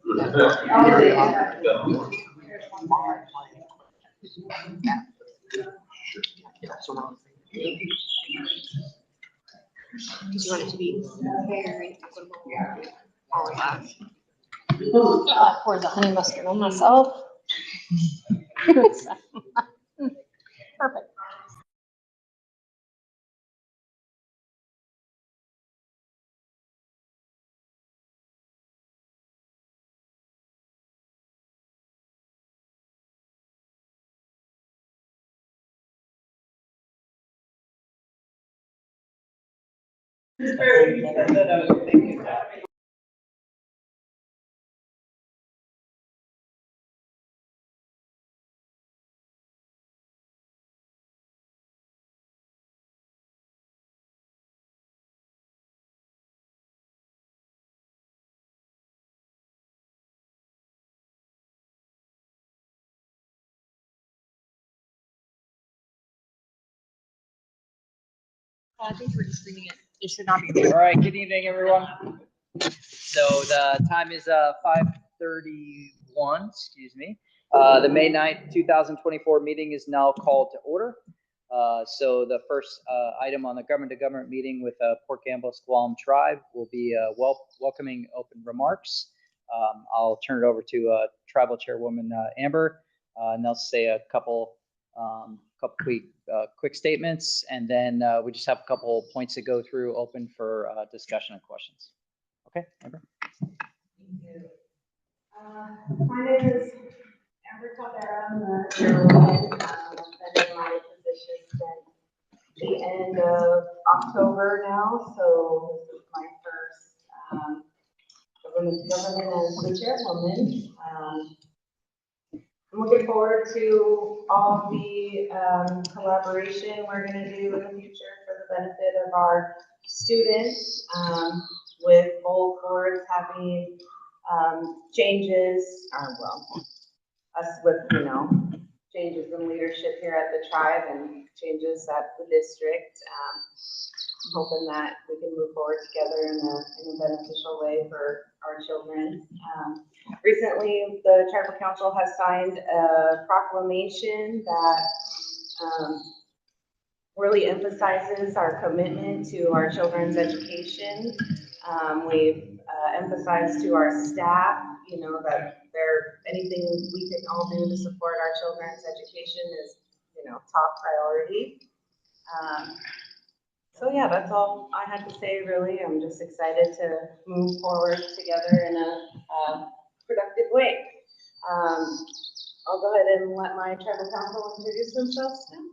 Do you want it to be very all relaxed? Pour the honey mustard on myself. Perfect. I think we're just reading it. It should not be. All right, good evening, everyone. So the time is 5:31, excuse me. The May 9th, 2024 meeting is now called to order. So the first item on the government-to-government meeting with Port Gamble S'Klallam Tribe will be welcoming open remarks. I'll turn it over to Tribal Chairwoman Amber, and they'll say a couple quick statements, and then we just have a couple points to go through, open for discussion and questions. Okay, Amber. Thank you. My name is Amber Caldera. I'm the chairwoman. I've been in my position since the end of October now, so this is my first government as the chairwoman. I'm looking forward to all the collaboration we're going to do in the future for the benefit of our students, with both boards having changes, us with, changes in leadership here at the tribe and changes at the district. I'm hoping that we can move forward together in a beneficial way for our children. Recently, the Tribal Council has signed a proclamation that really emphasizes our commitment to our children's education. We've emphasized to our staff, that anything we can all do to support our children's education is, top priority. So yeah, that's all I had to say, really. I'm just excited to move forward together in a productive way. I'll go ahead and let my tribal council introduce themselves now.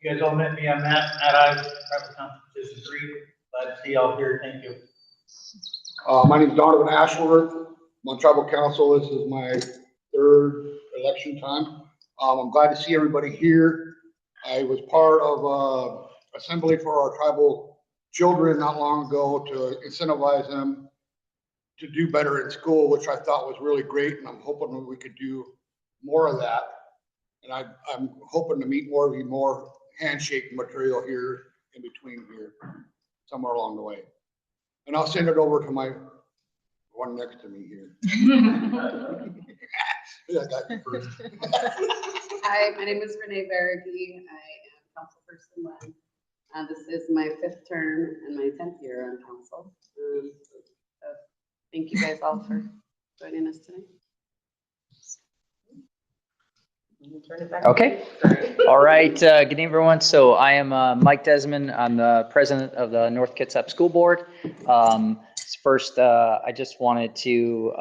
You guys all met me. I'm Matt Ives, Tribal Council Position 3. Glad to see y'all here. Thank you. My name is Donovan Ashworth. I'm on Tribal Council. This is my third election time. I'm glad to see everybody here. I was part of assembly for our tribal children not long ago to incentivize them to do better in school, which I thought was really great, and I'm hoping we could do more of that. And I'm hoping to meet more of you, more handshake material here in between here, somewhere along the way. And I'll send it over to my one next to me here. I got you first. Hi, my name is Renee Verity. I am councilperson one. This is my 5th term and my 10th year on council. So thank you guys all for joining us today. Turn it back. Okay. All right. Good evening, everyone. So I am Mike Desmond. I'm the president of the North Kitsap School Board. First, I just wanted to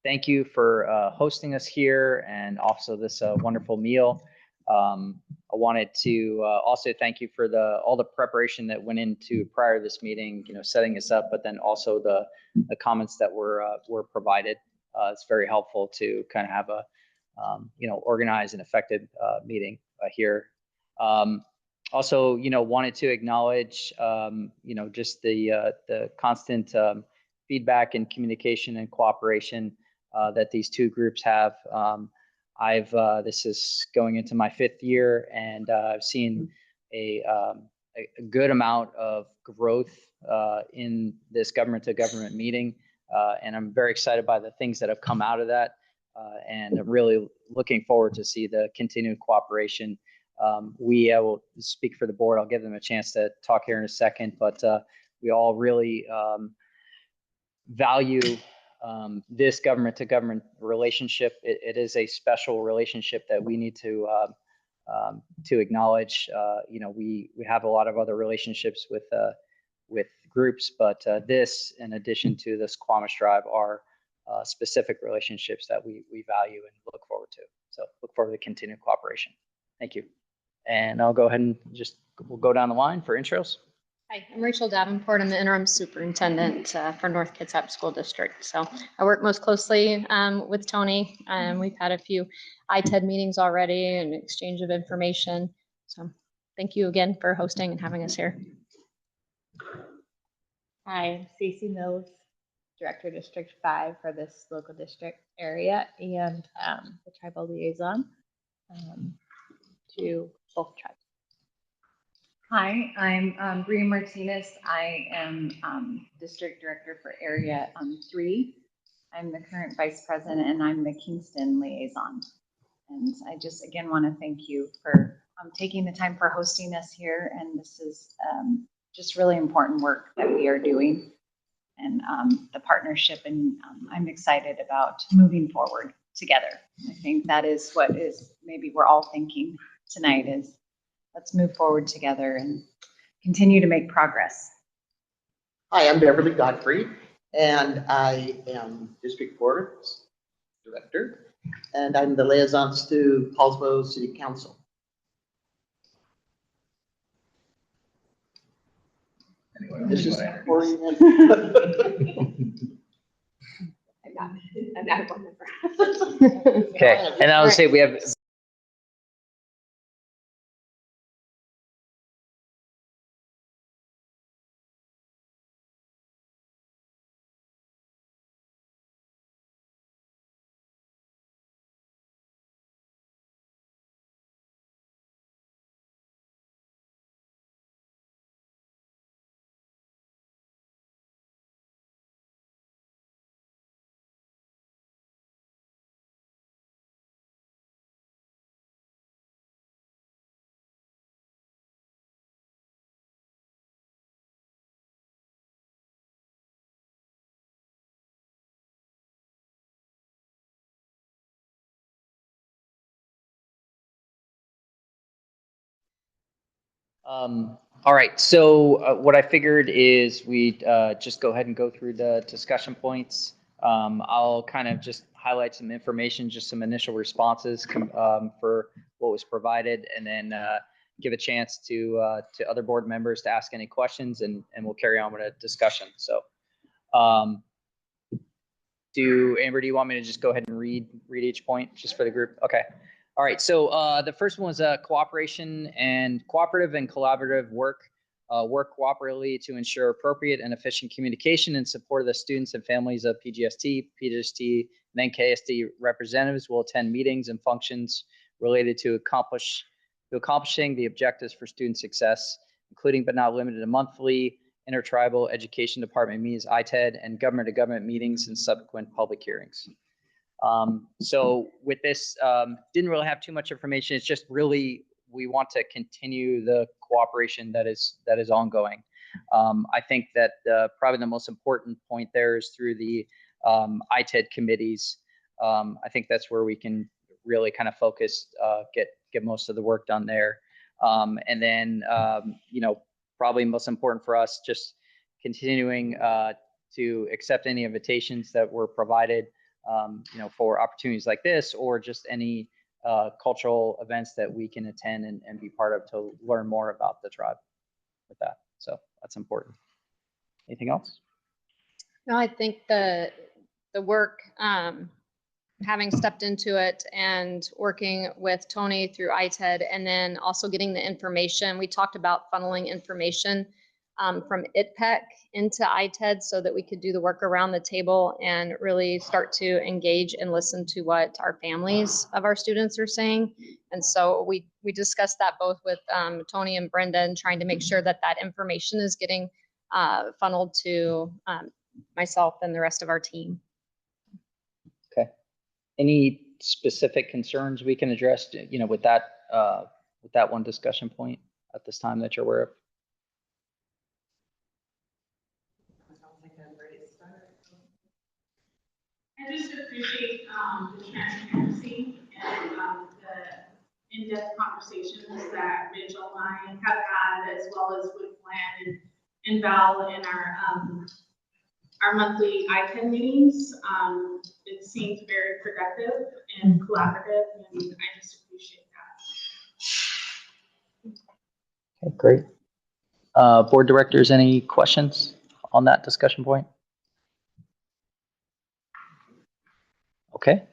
thank you for hosting us here and also this wonderful meal. I wanted to also thank you for all the preparation that went into prior to this meeting, setting us up, but then also the comments that were provided. It's very helpful to kind of have a organized and effective meeting here. Also, wanted to acknowledge, just the constant feedback and communication and cooperation that these two groups have. This is going into my 5th year, and I've seen a good amount of growth in this government-to-government meeting. And I'm very excited by the things that have come out of that. And I'm really looking forward to see the continued cooperation. We will speak for the board. I'll give them a chance to talk here in a second, but we all really value this government to government relationship. It is a special relationship that we need to acknowledge. We have a lot of other relationships with groups, but this, in addition to this Squamish Drive, are specific relationships that we value and look forward to. So look forward to continued cooperation. Thank you. And I'll go ahead and we'll go down the line for intros. Hi, I'm Rachel Davenport. I'm the interim superintendent for North Kitsap School District. So I work most closely with Tony. We've had a few ITED meetings already and exchange of information. So thank you again for hosting and having us here. Hi, I'm Stacey Mills, Director District 5 for this local district area and the tribal liaison to both tribes. Hi, I'm Bria Martinez. I am District Director for Area 3. I'm the current Vice President and I'm the Kingston Liaison. And I just again want to thank you for taking the time for hosting us here. And this is just really important work that we are doing and the partnership. And I'm excited about moving forward together. I think that is what is maybe we're all thinking tonight is let's move forward together and continue to make progress. Hi, I'm Beverly Godfrey, and I am District 4 Director, and I'm the liaisons to Paulsboro City Council. Anyway, This is I'm not a board member. Okay, and I would say we have all right, so what I figured is we just go ahead and go through the discussion points. I'll kind of just highlight some information, just some initial responses for what was provided, and then give a chance to other board members to ask any questions, and we'll carry on with a discussion. So Amber, do you want me to just go ahead and read each point just for the group? Okay. All right, so the first one was cooperative and collaborative work. Work cooperatively to ensure appropriate and efficient communication in support of the students and families of PGST, and NKSD representatives will attend meetings and functions related to accomplishing the objectives for student success, including but not limited to monthly intertribal education department meetings, ITED, and government-to-government meetings and subsequent public hearings. So with this, didn't really have too much information. It's just really, we want to continue the cooperation that is ongoing. I think that probably the most important point there is through the ITED committees. I think that's where we can really kind of focus, get most of the work done there. And then, probably most important for us, just continuing to accept any invitations that were provided, for opportunities like this, or just any cultural events that we can attend and be part of to learn more about the tribe with that. So that's important. Anything else? No, I think the work, having stepped into it and working with Tony through ITED, and then also getting the information. We talked about funneling information from ITPEC into ITED so that we could do the work around the table and really start to engage and listen to what our families of our students are saying. And so we discussed that both with Tony and Brenda, and trying to make sure that that information is getting funneled to myself and the rest of our team. Any specific concerns we can address, with that one discussion point at this time that you're aware of? I just appreciate the transparency and the in-depth conversations that Rachel and I have had, as well as with Glenn and Val in our monthly ITED meetings. It seems very productive and collaborative, and I just appreciate that. Okay, great. Board directors, any questions on that discussion point? Okay.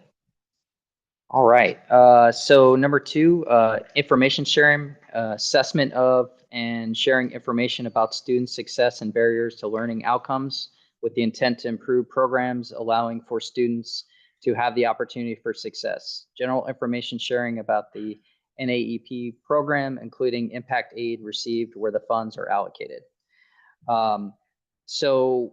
All right. So number 2, information sharing, assessment of and sharing information about student success and barriers to learning outcomes with the intent to improve programs, allowing for students to have the opportunity for success. General information sharing about the NAEP program, including impact aid received where the funds are allocated. So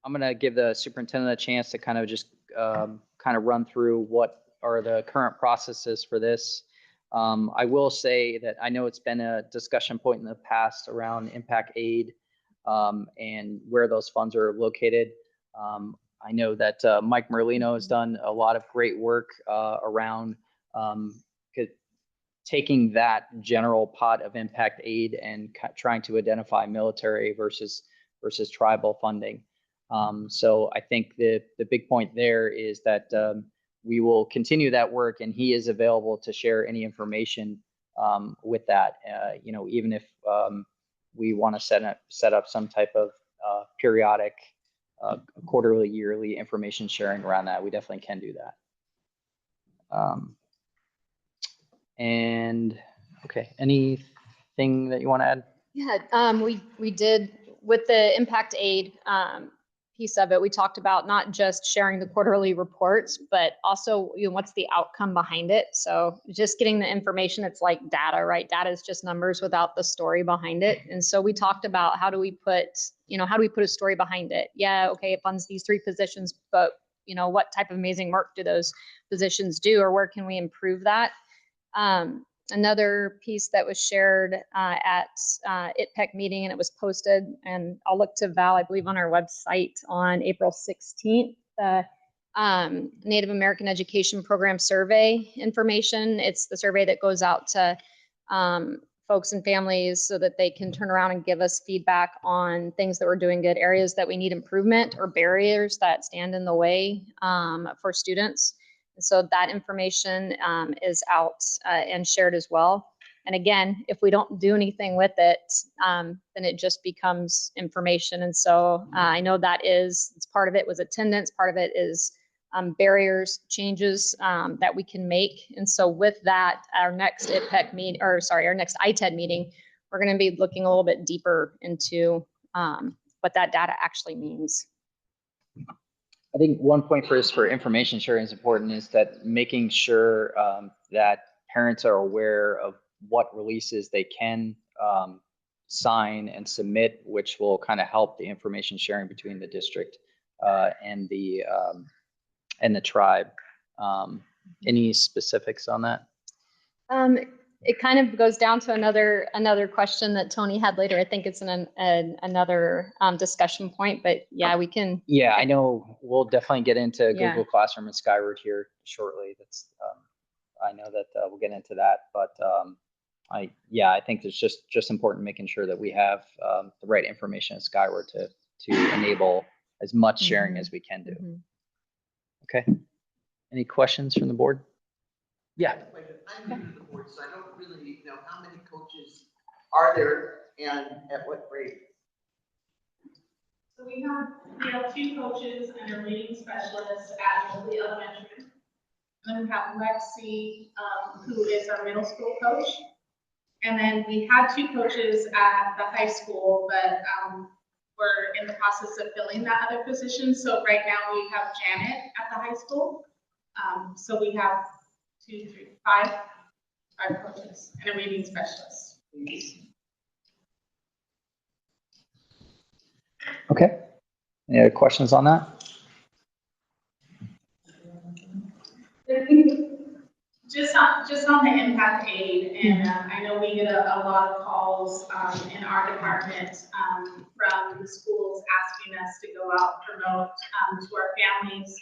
I'm going to give the superintendent a chance to kind of just kind of run through what are the current processes for this. I will say that I know it's been a discussion point in the past around impact aid and where those funds are located. I know that Mike Merlino has done a lot of great work around taking that general pot of impact aid and trying to identify military versus tribal funding. So I think the big point there is that we will continue that work, and he is available to share any information with that. Even if we want to set up some type of periodic, quarterly, yearly information sharing around that, we definitely can do that. And okay, anything that you want to add? Yeah, we did with the impact aid piece of it. We talked about not just sharing the quarterly reports, but also what's the outcome behind it. So just getting the information, it's like data, right? Data is just numbers without the story behind it. And so we talked about how do we put a story behind it? Yeah, okay, it funds these 3 positions, but what type of amazing work do those positions do, or where can we improve that? Another piece that was shared at ITPEC meeting, and it was posted, and I'll look to Val, I believe, on our website on April 16th, the Native American Education Program survey information. It's the survey that goes out to folks and families so that they can turn around and give us feedback on things that we're doing good, areas that we need improvement, or barriers that stand in the way for students. And so that information is out and shared as well. And again, if we don't do anything with it, then it just becomes information. And so I know it's part of it was attendance, part of it is barriers, changes that we can make. And so with that, our next our next ITED meeting, we're going to be looking a little bit deeper into what that data actually means. I think one point for information sharing is important is that making sure that parents are aware of what releases they can sign and submit, which will kind of help the information sharing between the district and the tribe. Any specifics on that? It kind of goes down to another question that Tony had later. I think it's another discussion point, but yeah, we can. Yeah, I know we'll definitely get into Google Classroom and Skyward here shortly. That's I know that we'll get into that, but I think it's just important making sure that we have the right information at Skyward to enable as much sharing as we can do. Okay. Any questions from the board? Yeah. I'm new to the board, so I don't really know how many coaches are there and at what grade. So we have 2 coaches and a reading specialist at Mobley Elementary. And then we have Lexi, who is our middle school coach. And then we had 2 coaches at the high school, but we're in the process of filling that other position. So right now we have Janet at the high school. So we have 2, 3, 5 coaches and a reading specialist. Okay. Any other questions on that? Just on the impact aid, and I know we get a lot of calls in our department from the schools asking us to go out, promote to our families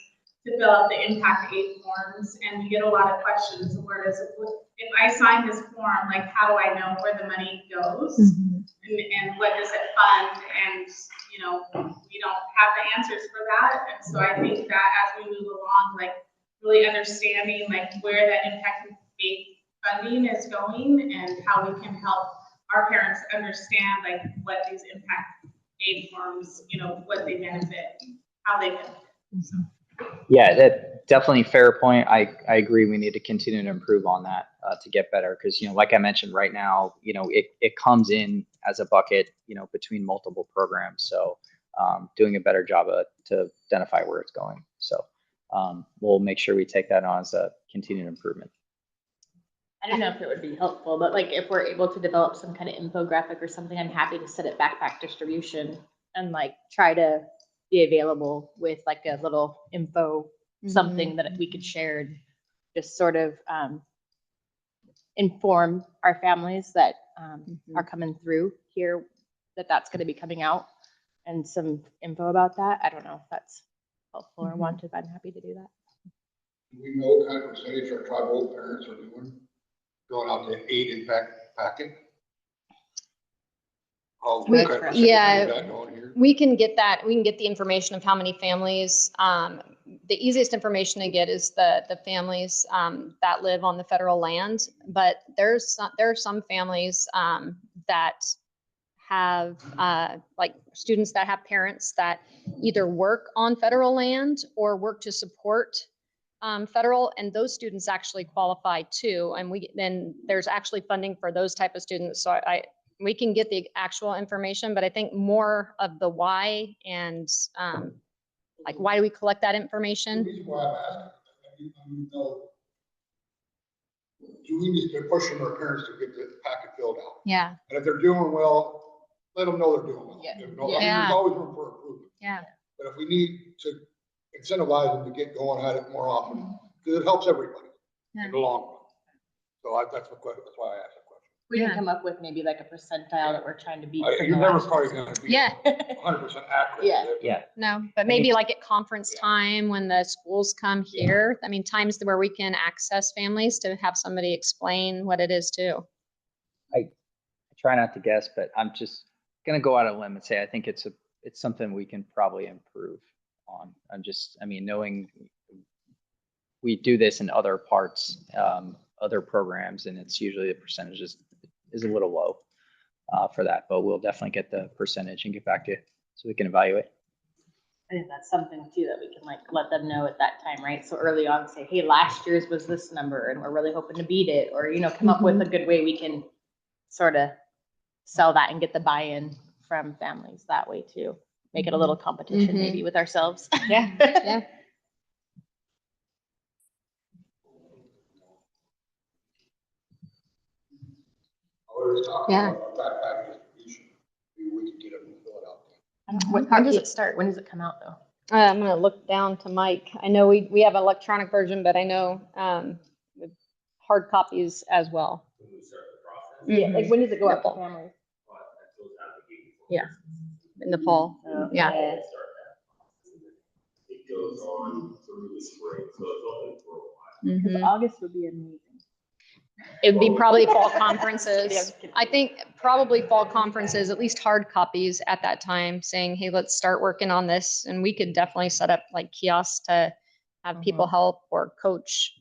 to fill out the impact aid forms, and we get a lot of questions. Where does it, if I sign this form, like how do I know where the money goes, and what does it fund? And you know, we don't have the answers for that, and so I think that as we move along, like really understanding like where that impact aid funding is going and how we can help our parents understand like what these impact aid forms, you know, what they benefit, how they benefit. So. Yeah, that definitely fair point. I agree. We need to continue to improve on that to get better. Because, you know, like I mentioned right now, you know, it comes in as a bucket, you know, between multiple programs. So doing a better job to identify where it's going. So we'll make sure we take that on as a continued improvement. I don't know if it would be helpful, but like if we're able to develop some kind of infographic or something, I'm happy to set it backpack distribution and like try to be available with like a little info, something that we could share and just sort of inform our families that are coming through here, that that's going to be coming out, and some info about that. I don't know if that's helpful or wanted, but I'm happy to do that. Do we know what kind of percentage our tribal parents are doing, going out to aid impact packet? We can get that. We can get the information of how many families. The easiest information to get is the families that live on the federal land. But there are some families that have like students that have parents that either work on federal land or work to support federal, and those students actually qualify too. And then there's actually funding for those type of students. So we can get the actual information, but I think more of the why and like why do we collect that information? The reason why I'm asking, you know, do we need to push our parents to get the packet filled out? Yeah. And if they're doing well, let them know they're doing well. Yeah. You know, I mean, there's always room for improvement. Yeah. But if we need to incentivize them to get going at it more often, because it helps everybody in the long run. So that's why I asked the question. We can come up with maybe like a percentile that we're trying to beat. You're never probably going to be 100% accurate. Yeah. No, but maybe like at conference time when the schools come here, I mean, times where we can access families to have somebody explain what it is too. I try not to guess, but I'm just going to go out on a limb and say I think it's something we can probably improve on. I mean, knowing we do this in other parts, other programs, and it's usually the percentage is a little low for that, but we'll definitely get the percentage and get back to you so we can evaluate. I think that's something too that we can like let them know at that time, right? So early on say, hey, last year's was this number and we're really hoping to beat it, or, you know, come up with a good way we can sort of sell that and get the buy-in from families that way too. Make it a little competition maybe with ourselves. Yeah. Yeah. Yeah. When does it start? When does it come out though? I'm going to look down to Mike. I know we have an electronic version, but I know with hard copies as well. Yeah, like when does it go out to families? Yeah, in the fall. Yeah. It goes on through the spring, so it's open for a while. August would be amazing. It would be probably fall conferences. I think probably fall conferences, at least hard copies at that time, saying, hey, let's start working on this. And we could definitely set up like kiosks to have people help or coach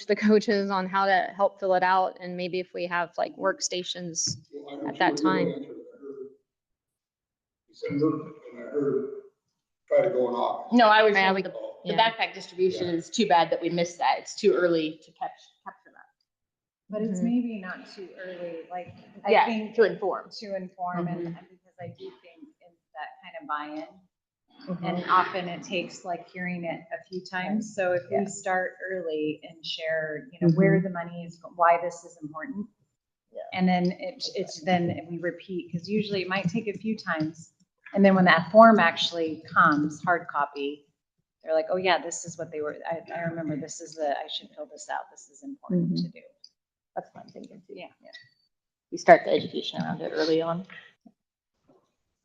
the coaches on how to help fill it out. And maybe if we have like workstations at that time. Try to go on. No, I was Yeah, saying the backpack distribution is too bad that we missed that. It's too early to capture that. But it's maybe not too early, like, I Yeah, think. to inform. And because I do think it's that kind of buy-in. And often it takes like hearing it a few times. So if we start early and share, you know, where the money is, why this is important. And then it's then we repeat, because usually it might take a few times And then when that form actually comes, hard copy, they're like, oh yeah, this is what they were, I remember this is I should fill this out. This is important to do. That's what I'm thinking too. Yeah. We start the education around it early on.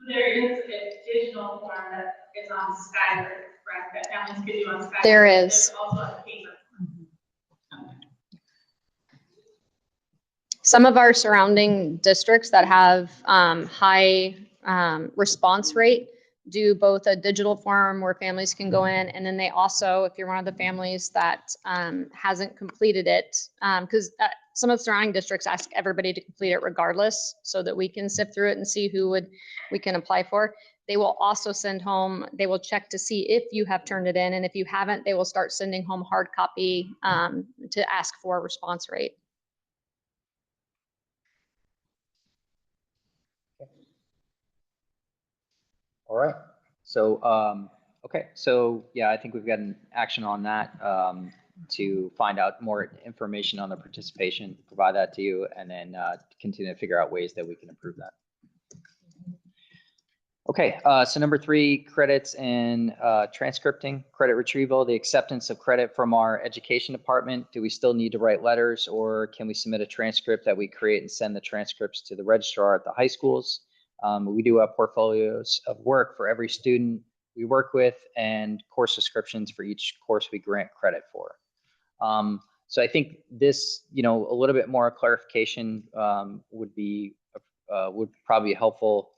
There is a digital form that is on Skyward, correct, that families could do on Skyward. There is. There's also a paper. Some of our surrounding districts that have high response rate do both a digital form where families can go in, and then they also, if you're one of the families that hasn't completed it, because some of the surrounding districts ask everybody to complete it regardless, so that we can sift through it and see who we can apply for. They will also send home, they will check to see if you have turned it in, and if you haven't, they will start sending home hard copy to ask for a response rate. All right. So, okay. So yeah, I think we've got an action on that to find out more information on the participation, provide that to you, and then continue to figure out ways that we can improve that. Okay. So number 3, credits and transcripting, credit retrieval, the acceptance of credit from our education department. Do we still need to write letters, or can we submit a transcript that we create and send the transcripts to the registrar at the high schools? We do have portfolios of work for every student we work with and course descriptions for each course we grant credit for. So I think this, a little bit more clarification would probably be helpful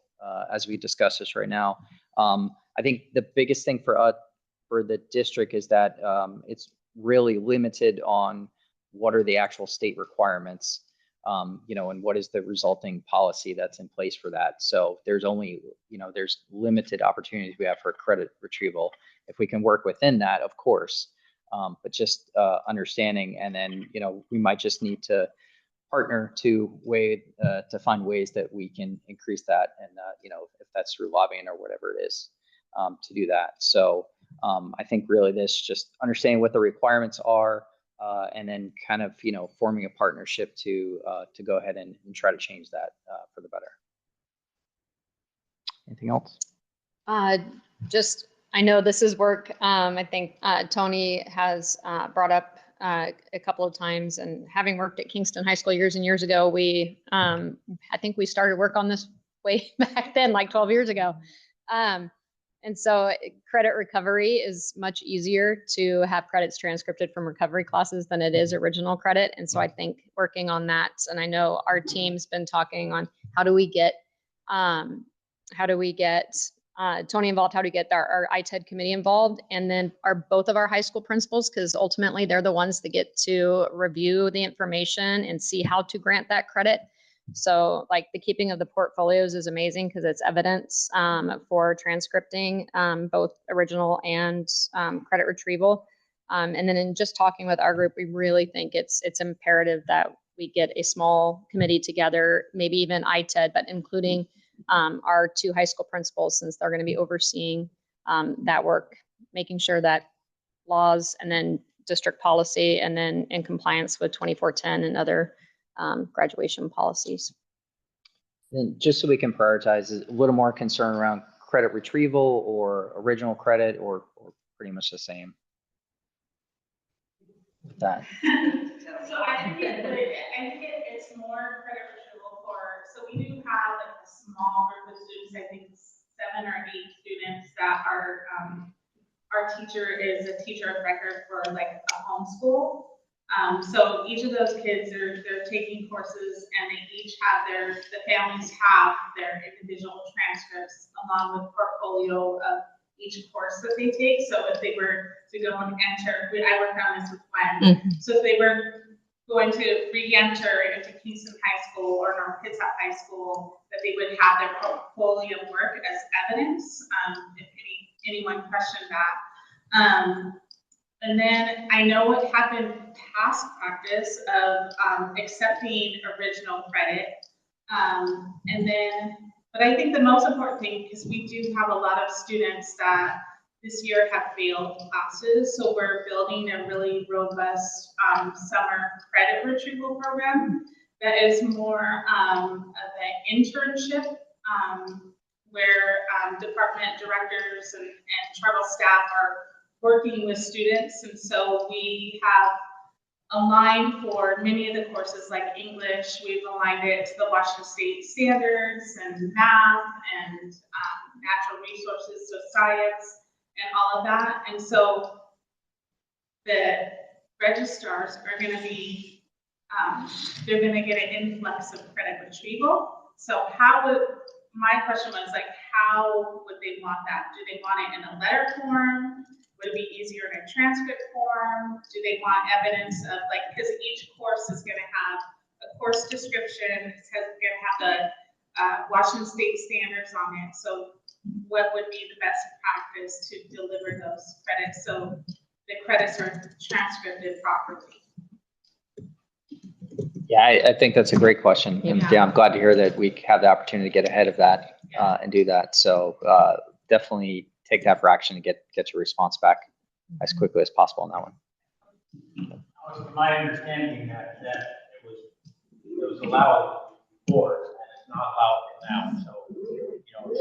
as we discuss this right now. I think the biggest thing for the district is that it's really limited on what are the actual state requirements. And what is the resulting policy that's in place for that. So there's only, there's limited opportunities we have for credit retrieval. If we can work within that, of course, but just understanding, and then, we might just need to partner to find ways that we can increase that. And, if that's through lobbying or whatever it is, to do that. So I think really this just understanding what the requirements are, and then kind of, forming a partnership to go ahead and try to change that for the better. Anything else? I know this is work. I think Tony has brought up a couple of times, and having worked at Kingston High School years and years ago, I think we started work on this way back then, like 12 years ago. And so credit recovery is much easier to have credits transcripted from recovery classes than it is original credit. And so I think working on that, and I know our team's been talking on how do we get Tony involved, how do we get our ITED committee involved, and then both of our high school principals, because ultimately they're the ones that get to review the information and see how to grant that credit. So like the keeping of the portfolios is amazing because it's evidence for transcripting both original and credit retrieval. And then in just talking with our group, we really think it's imperative that we get a small committee together, maybe even ITED, but including our 2 high school principals, since they're going to be overseeing that work, making sure that laws and then district policy and then in compliance with 2410 and other graduation policies. Then just so we can prioritize, is a little more concern around credit retrieval or original credit, or pretty much the same with that. So I think it's more credit retrieval so we do have like a small group of students, I think 7 or 8 students that are, our teacher is a teacher of record for like a homeschool. So each of those kids they're taking courses, and they each have the families have their individual transcripts along with portfolio of each course that they take. So if they were to go and enter, I worked on this with Gwen. So if they were going to re-enter into Kingston High School or North Kitsap High School, that they would have their portfolio work as evidence, if anyone questioned that. And then I know what happened past practice of accepting original credit. But I think the most important thing, because we do have a lot of students that this year have failed classes, so we're building a really robust summer credit retrieval program that is more of an internship where department directors and tribal staff are working with students. And so we have aligned for many of the courses like English, we've aligned it to the Washington State standards and math and natural resources, so science and all of that. And so the registrars are going to be, they're going to get an influx of credit retrieval. So my question was like, how would they want that? Do they want it in a letter form? Would it be easier in a transcript form? Do they want evidence of like, because each course is going to have a course description, it's going to have the Washington State standards on it. So what would be the best practice to deliver those credits so the credits are transcribed properly? Yeah, I think that's a great question. And yeah, I'm glad to hear that we have the opportunity to get ahead of that and do that. So definitely take that for action and get your response back as quickly as possible on that one. It was my understanding that it was allowed before and it's not allowed now. So,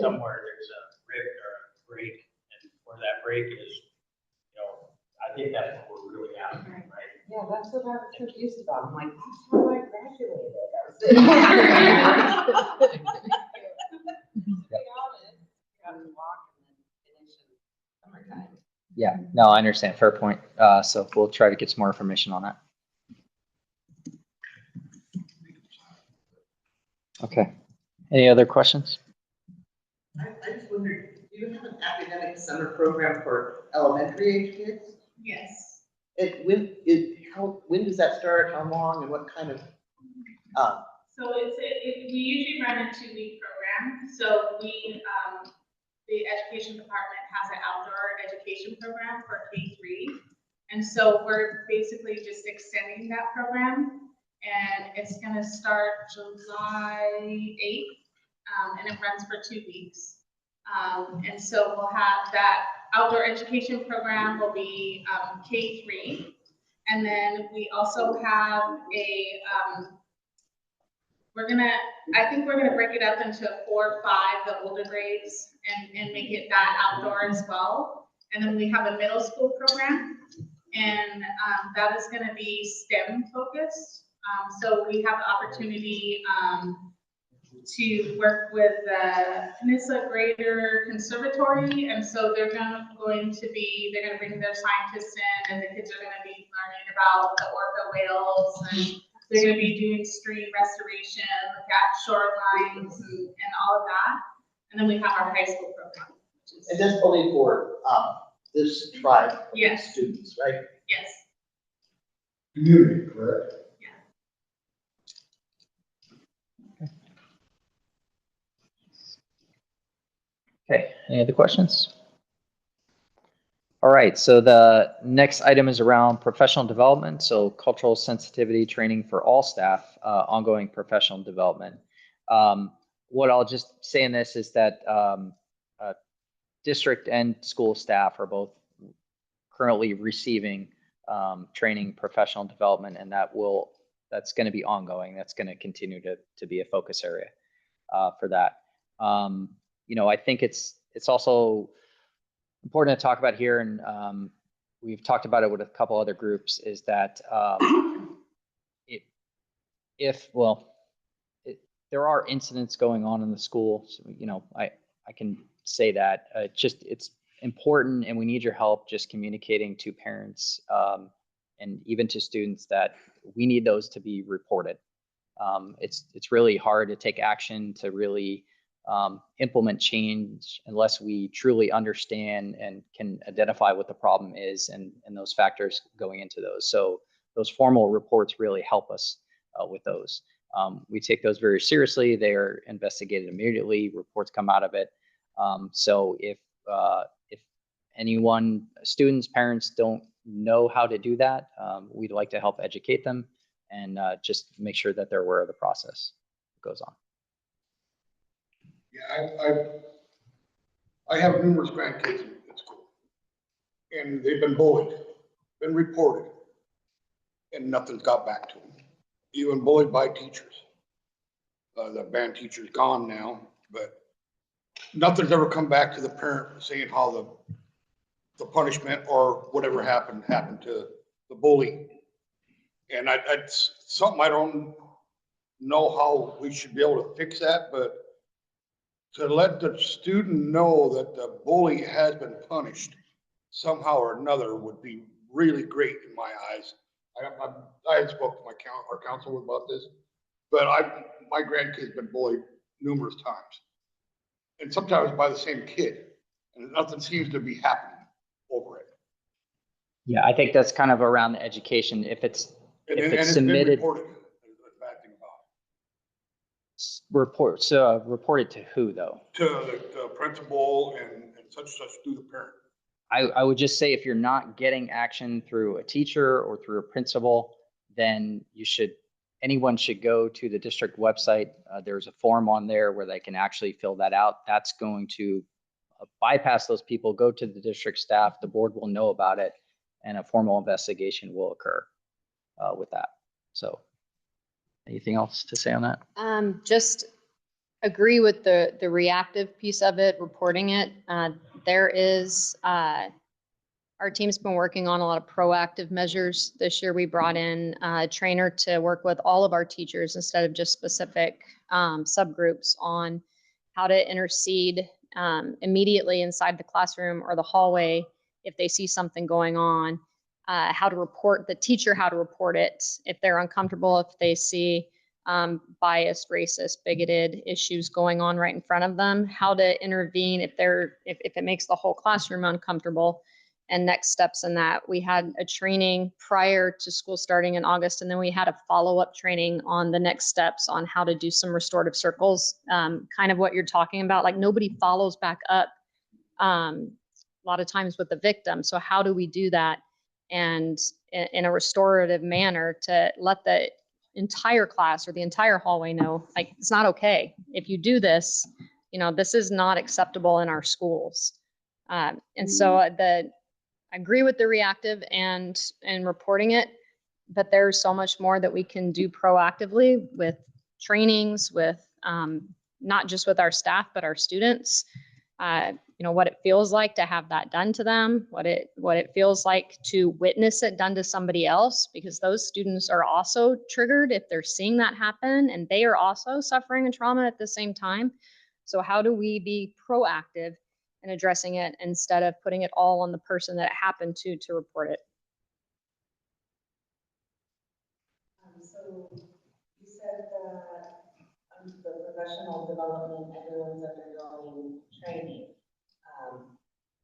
somewhere there's a rift or a break, and where that break is, I think that's what we're really after, right? Yeah, that's what I was confused about. I'm like, that's how I graduated. Yeah, no, I understand. Fair point. So we'll try to get some more information on that. Okay. Any other questions? I just wondered, do you have an academic summer program for elementary age kids? Yes. When does that start? How long and what kind of? So we usually run a 2-week program. So the education department has an outdoor education program for K-3. And so we're basically just extending that program, and it's going to start July 8th, and it runs for 2 weeks. And so we'll have that outdoor education program will be K-3. And then we also have I think we're gonna break it up into 4 or 5, the older grades, and make it that outdoor as well. And then we have a middle school program, and that is gonna be STEM focused. So we have the opportunity to work with the Peninsula Greater Conservatory, and so they're gonna bring their scientists in, and the kids are gonna be learning about the orca whales, and they're gonna be doing stream restoration, look at shorelines and all of that. And then we have our high school program. And that's only for this tribe of Yes. students, right? Yes. Community, correct? Okay, any other questions? All right, so the next item is around professional development. So cultural sensitivity training for all staff, ongoing professional development. What I'll just say in this is that district and school staff are both currently receiving training, professional development, and that's going to be ongoing. That's going to continue to be a focus area for that. I think it's also important to talk about here, and we've talked about it with a couple other groups, is that there are incidents going on in the school. So, I can say that it's important, and we need your help just communicating to parents and even to students that we need those to be reported. It's really hard to take action to really implement change unless we truly understand and can identify what the problem is and those factors going into those. So those formal reports really help us with those. We take those very seriously. They are investigated immediately. Reports come out of it. So if anyone, students, parents don't know how to do that, we'd like to help educate them and just make sure that they're aware of the process that goes on. Yeah, I have numerous grandkids in school, and they've been bullied, been reported, and nothing's got back to them. Even bullied by teachers. The band teacher's gone now, but nothing's ever come back to the parent saying how the punishment or whatever happened to the bully. And it's something I don't know how we should be able to fix that, but to let the student know that the bully has been punished somehow or another would be really great in my eyes. I had spoke to our counsel about this, but my grandkid's been bullied numerous times, and sometimes by the same kid, and nothing seems to be happening over it. Yeah, I think that's kind of around the education. If it's And If it's it's been submitted- reported. That's the bad thing about reported to who though? it. To the principal and such to the parent. I would just say if you're not getting action through a teacher or through a principal, then anyone should go to the district website. There's a form on there where they can actually fill that out. That's going to bypass those people, go to the district staff, the board will know about it, and a formal investigation will occur with that. So anything else to say on that? Just agree with the reactive piece of it, reporting it. There is, our team's been working on a lot of proactive measures. This year we brought in a trainer to work with all of our teachers instead of just specific subgroups on how to intercede immediately inside the classroom or the hallway if they see something going on, how to report the teacher, how to report it if they're uncomfortable, if they see biased, racist, bigoted issues going on right in front of them, how to intervene if it makes the whole classroom uncomfortable, and next steps in that. We had a training prior to school starting in August, and then we had a follow-up training on the next steps on how to do some restorative circles, kind of what you're talking about. Like nobody follows back up a lot of times with the victim. So how do we do that? And in a restorative manner to let the entire class or the entire hallway know, like, it's not okay. If you do this, this is not acceptable in our schools. And so I agree with the reactive and reporting it, but there's so much more that we can do proactively with trainings, with not just with our staff, but our students. What it feels like to have that done to them, what it feels like to witness it done to somebody else, because those students are also triggered if they're seeing that happen, and they are also suffering a trauma at the same time. So how do we be proactive in addressing it instead of putting it all on the person that it happened to report it? So you said that the professional development, everyone's undergoing training.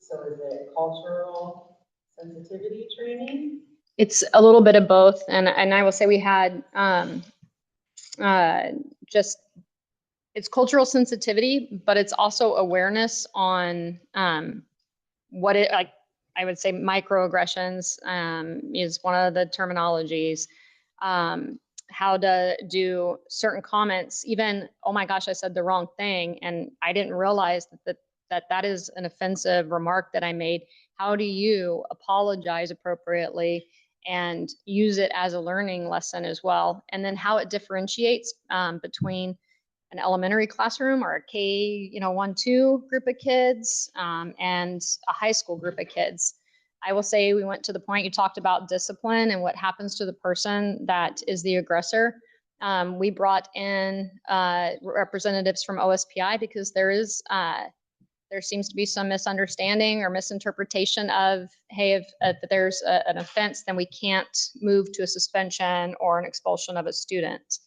So is it cultural sensitivity training? It's a little bit of both, and I will say we had it's cultural sensitivity, but it's also awareness on what it, like, I would say microaggressions is one of the terminologies. How to do certain comments, even, oh my gosh, I said the wrong thing, and I didn't realize that is an offensive remark that I made. How do you apologize appropriately and use it as a learning lesson as well? And then how it differentiates between an elementary classroom or a K, 1-2 group of kids and a high school group of kids. I will say we went to the point you talked about discipline and what happens to the person that is the aggressor. We brought in representatives from OSPI because there seems to be some misunderstanding or misinterpretation of, hey, if there's an offense, then we can't move to a suspension or an expulsion of a student.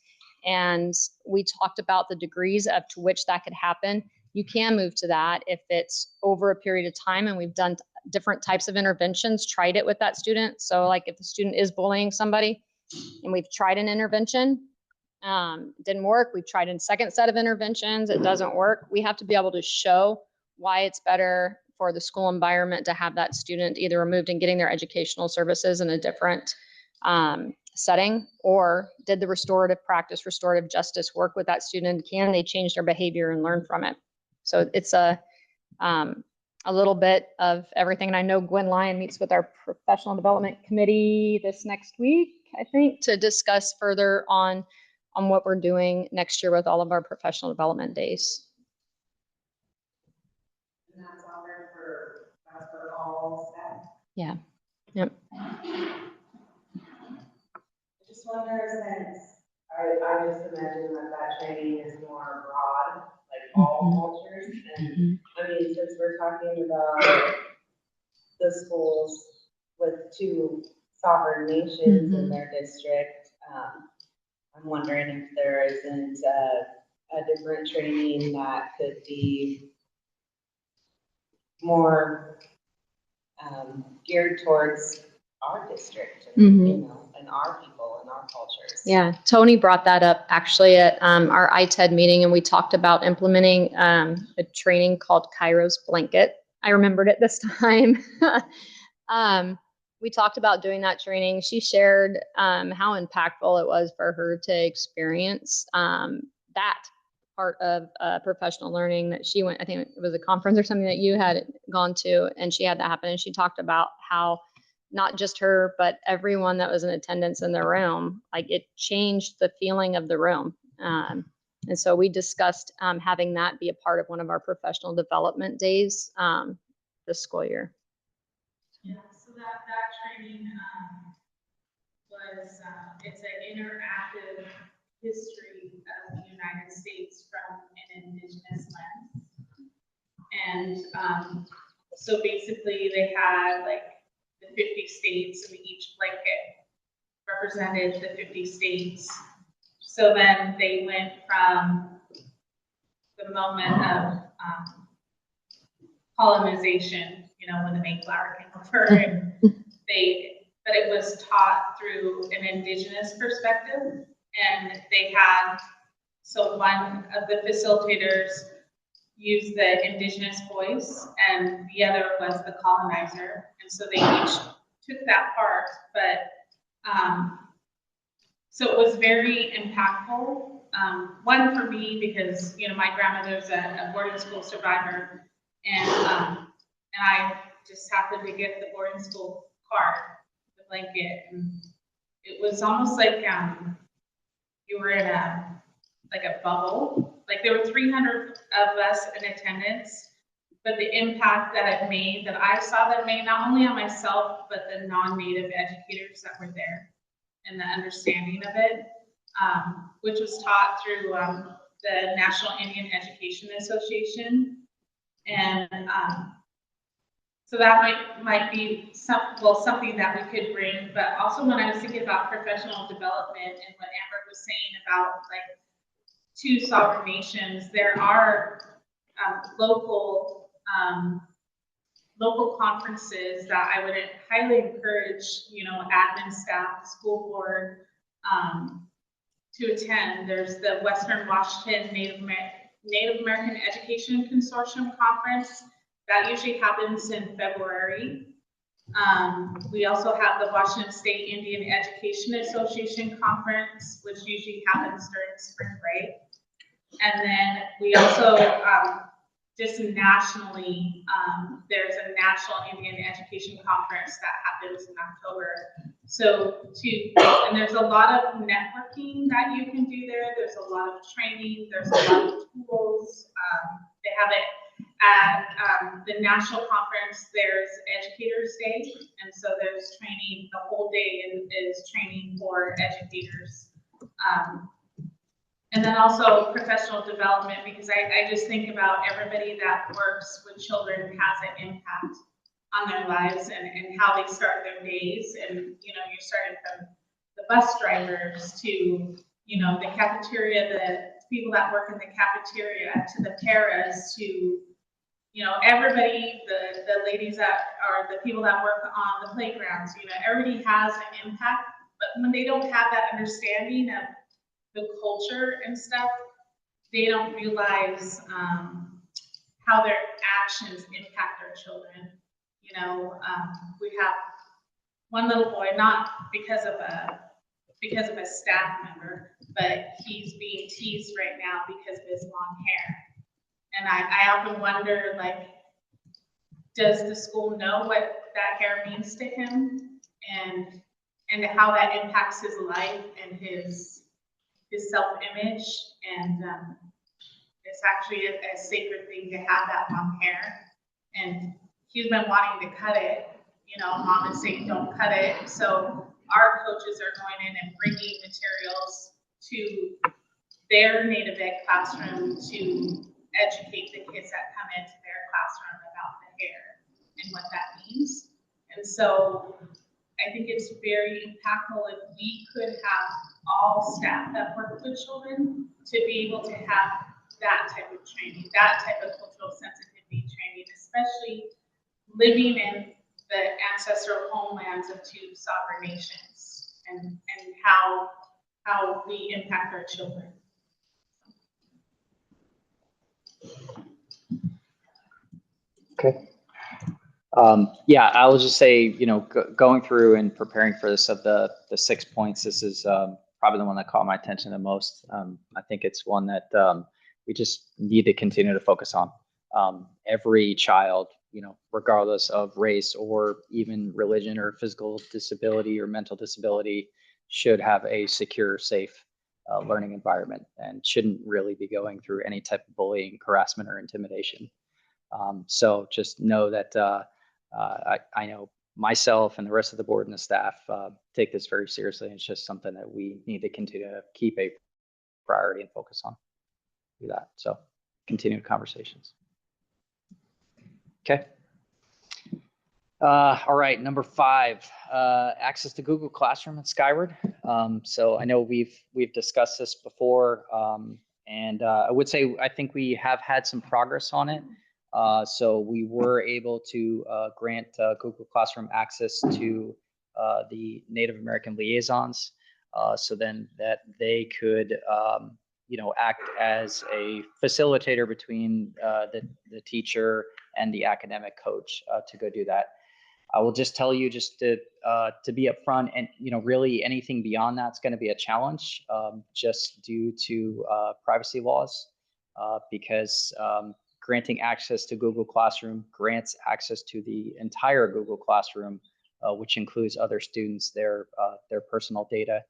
And we talked about the degrees up to which that could happen. You can move to that if it's over a period of time, and we've done different types of interventions, tried it with that student. So like if the student is bullying somebody and we've tried an intervention, didn't work, we've tried a second set of interventions, it doesn't work. We have to be able to show why it's better for the school environment to have that student either removed and getting their educational services in a different setting, or did the restorative practice, restorative justice work with that student? Can they change their behavior and learn from it? So it's a little bit of everything. And I know Gwen Lyon meets with our professional development committee this next week, I think, to discuss further on what we're doing next year with all of our professional development days. that's for all staff. Yeah. Yep. I just wonder, since I just imagine that training is more broad, like all cultures. And I mean, since we're talking about the schools with 2 sovereign nations in their district, I'm wondering if there isn't a different training that could be more geared towards our district, and, you know, and our people and our cultures. Yeah, Tony brought that up actually at our ITED meeting, and we talked about implementing a training called Kairos Blanket. I remembered it this time. We talked about doing that training. She shared how impactful it was for her to experience that part of professional learning that she went, I think it was a conference or something that you had gone to, and she had that happen. And she talked about how not just her, but everyone that was in attendance in the room, like it changed the feeling of the room. And so we discussed having that be a part of one of our professional development days this school year. Yeah, so that training was, it's an interactive history of the United States from an Indigenous lens. And so basically they had like the 50 states, and each blanket represented the 50 states. So then they went from the moment of colonization, you know, when the Mayflower came over, and but it was taught through an Indigenous perspective. And they had, so one of the facilitators used the Indigenous voice, and the other was the colonizer. And so they each took that part, but so it was very impactful. One for me, because, you know, my grandmother's a boarding school survivor, and I just happened to get the boarding school card, the blanket, and it was almost like you were in a bubble. Like there were 300 of us in attendance, but the impact that it made, that I saw that it made, not only on myself, but the non-native educators that were there, and the understanding of it, which was taught through the National Indian Education Association. And so that might be something that we could bring. But also when I was thinking about professional development and what Amber was saying about like 2 sovereign nations, there are local conferences that I would highly encourage, you know, admin staff, school board to attend. There's the Western Washington Native American Education Consortium Conference. That usually happens in February. We also have the Washington State Indian Education Association Conference, which usually happens during spring break. And then we also, just nationally, there's a National Indian Education Conference that happens in October. So and there's a lot of networking that you can do there. There's a lot of training. There's a lot of tools. They have it at the national conference. There's Educators Day, and so there's training. The whole day is training for educators. And then also professional development, because I just think about everybody that works with children has an impact on their lives and how they start their days. And, you know, you're starting from the bus drivers to, you know, the cafeteria, the people that work in the cafeteria, to the paras, to, you know, everybody, the ladies that are the people that work on the playgrounds, you know, everybody has an impact. But when they don't have that understanding of the culture and stuff, they don't realize how their actions impact our children. You know, we have one little boy, not because of a staff member, but he's being teased right now because of his long hair. And I often wonder, like, does the school know what that hair means to him, and how that impacts his life and his self-image? And it's actually a sacred thing to have that long hair. And he's been wanting to cut it. Mom is saying don't cut it. So our coaches are going in and bringing materials to their native ed classroom to educate the kids that come into their classroom about the hair and what that means. And so I think it's very impactful if we could have all staff that work with children to be able to have that type of training, that type of cultural sensitivity training, especially living in the ancestral homelands of two sovereign nations and how we impact our children. Okay. Yeah, I will just say, going through and preparing for this of the 6 points, this is probably the one that caught my attention the most. I think it's one that we just need to continue to focus on. Every child, regardless of race or even religion or physical disability or mental disability, should have a secure, safe learning environment and shouldn't really be going through any type of bullying, harassment, or intimidation. So just know that I know myself and the rest of the board and the staff take this very seriously. It's just something that we need to continue to keep a priority and focus on. Do that. So continued conversations. Okay. All right, number 5, access to Google Classroom and Skyward. So I know we've discussed this before, and I would say I think we have had some progress on it. So we were able to grant Google Classroom access to the Native American liaisons, so then that they could act as a facilitator between the teacher and the academic coach to go do that. I will just tell you just to be upfront, and really anything beyond that's going to be a challenge, just due to privacy laws, because granting access to Google Classroom grants access to the entire Google Classroom, which includes other students, their personal data.